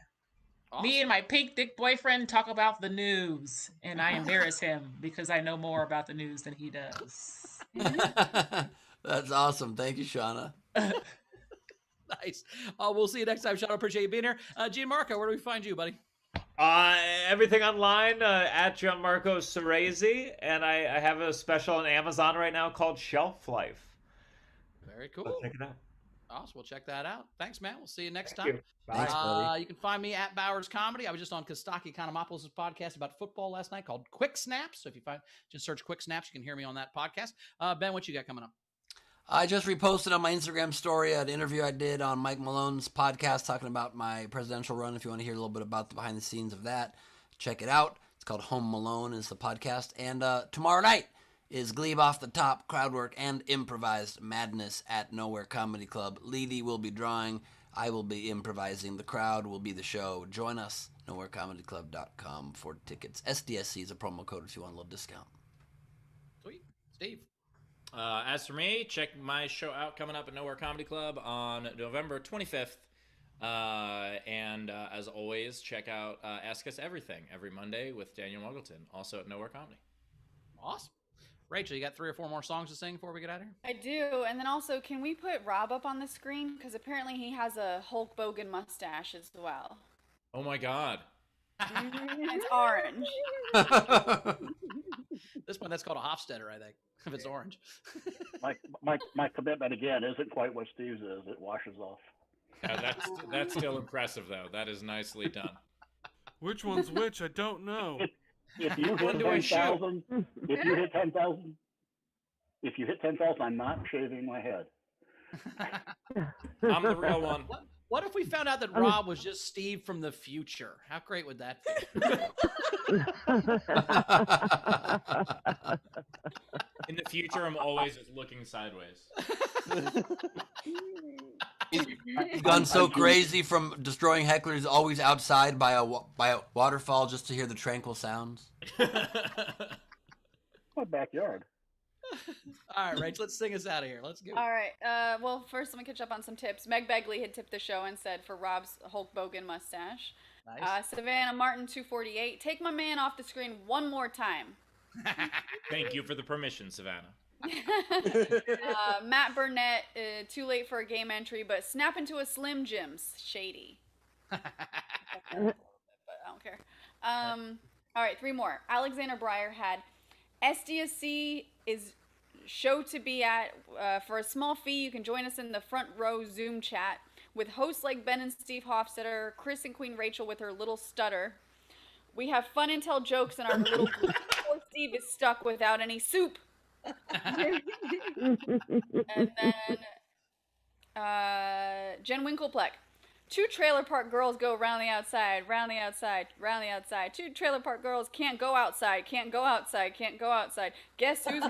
Awesome. Me and my pink dick boyfriend talk about the news, and I embarrass him because I know more about the news than he does. That's awesome. Thank you, Shauna. Nice. We'll see you next time, Shauna. Appreciate you being here. Gianmarco, where do we find you, buddy? Everything online at Gianmarco Soresi, and I have a special on Amazon right now called Shelf Life. Very cool. So check it out. Awesome. We'll check that out. Thanks, man. We'll see you next Thank time. you. Bye. Thanks, buddy. You can find me at Bowers Comedy. I was just on Kostaki Economopoulos' podcast about football last night called Quick Snaps. So if you just search Quick Snaps, you can hear me on that podcast. Ben, what you got coming up? I just reposted on my Instagram story an interview I did on Mike Malone's podcast talking about my presidential run. If you want to hear a little bit about the behind the scenes of that, check it out. It's called Home Malone is the podcast. And tomorrow night is Gleib Off the Top, crowd work, and improvised madness at Nowhere Comedy Club. Leedy will be drawing. I will be improvising. The crowd will be the show. Join us, nowherecomedyclub.com for tickets. SDSC is a promo code if you want a little discount. Sweet. Steve? As for me, check my show out coming up at Nowhere Comedy Club on November 25th. And as always, check out Ask Us Everything every Monday with Daniel Muggleton, also at Nowhere Comedy. Awesome. Rachel, you got 3 or 4 more songs to sing before we get out of here? I do, and then also, can we put Rob up on the screen? Because apparently he has a Hulk Hogan mustache as well. Oh my God. It's orange. This one, that's called a Hofstetter, I think, if it's orange. My commitment again isn't quite what Steve's is. It washes off. Yeah, that's still impressive though. That is nicely done. Which one's which? I don't know. If you hit 10,000, if you hit 10,000, I'm not shaving my head. I'm the real one. What if we found out that Rob was just Steve from the future? How great would that be? In the future, I'm always just looking sideways. He's gone so crazy from destroying hecklers, he's always outside by a waterfall just to hear the tranquil sounds. My backyard. All right, Rach, let's sing us out of here. Let's go. All right. Well, first, let me catch up on some tips. Meg Begley had tipped the show and said for Rob's Hulk Hogan mustache. Nice. Savannah Martin 248. Take my man off the screen one more time. Thank you for the permission, Savannah. Matt Burnett, too late for a game entry, but snap into a Slim Jim's shady. But I don't care. All right, 3 more. Alexander Breyer had SDSC is show to be at. For a small fee, you can join us in the front row Zoom chat with hosts like Ben and Steve Hofstetter, Chris and Queen Rachel with her little stutter. We have fun and tell jokes in our little poor Steve is stuck without any soup. And then Jen Winklepleck. 2 trailer park girls go round the outside, round the outside, round the outside. 2 trailer park girls can't go outside, can't go outside, can't go outside. Guess who's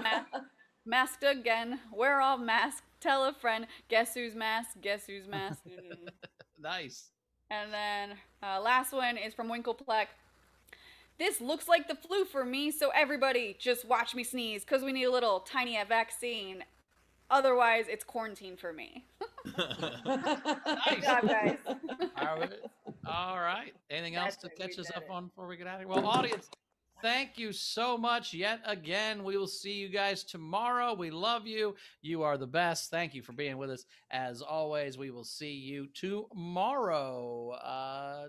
masked again? We're all masked. Tell a friend. Guess who's masked? Guess who's masked? Nice. And then last one is from Winklepleck. This looks like the flu for me, so everybody just watch me sneeze, because we need a little tiny vaccine. Otherwise, it's quarantine for me. Good job, guys. All right. Anything else to catch us up on before we get out of here? Well, audience, thank you so much yet again. We will see you guys tomorrow. We love you. You are the best. Thank you for being with us. As always, we will see you tomorrow.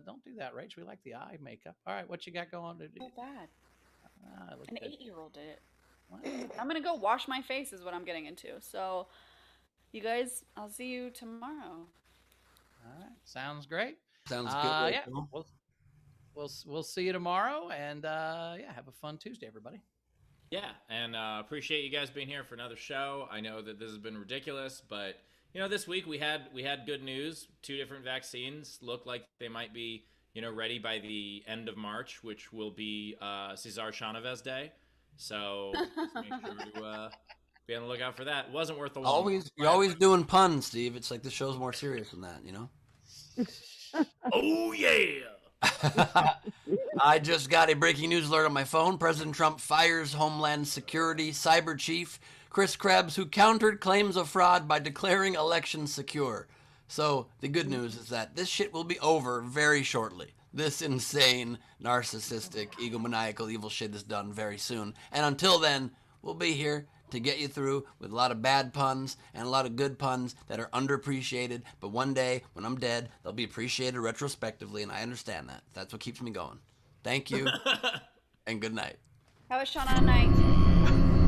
Don't do that, Rach. We like the eye makeup. All right, what you got going to do? So bad. An good. 8-year-old did it. I'm going to go wash my face is what I'm getting into. So, you guys, I'll see you tomorrow. All right. Sounds great. Sounds good. Yeah. We'll see you tomorrow, and yeah, have a fun Tuesday, everybody. Yeah, and appreciate you guys being here for another show. I know that this has been ridiculous, but this week we had good news. 2 different vaccines look like they might be ready by the end of March, which will be Cesar Chavez Day. So just make sure to be on the lookout for that. It wasn't worth the long. You're always doing puns, Steve. It's like the show's more serious than that, Oh yeah. I just got a breaking news alert on my phone. President Trump fires Homeland Security Cyber Chief Chris Krebs, who countered claims of fraud by declaring elections secure. So the good news is that this shit will be over very shortly. This insane, narcissistic, egomaniacal, evil shit is done very soon. And until then, we'll be here to get you through with a lot of bad puns and a lot of good puns that are underappreciated. But one day, when I'm dead, they'll be appreciated retrospectively, and I understand that. That's what keeps me going. Thank you, and good night. Have a Shanna night.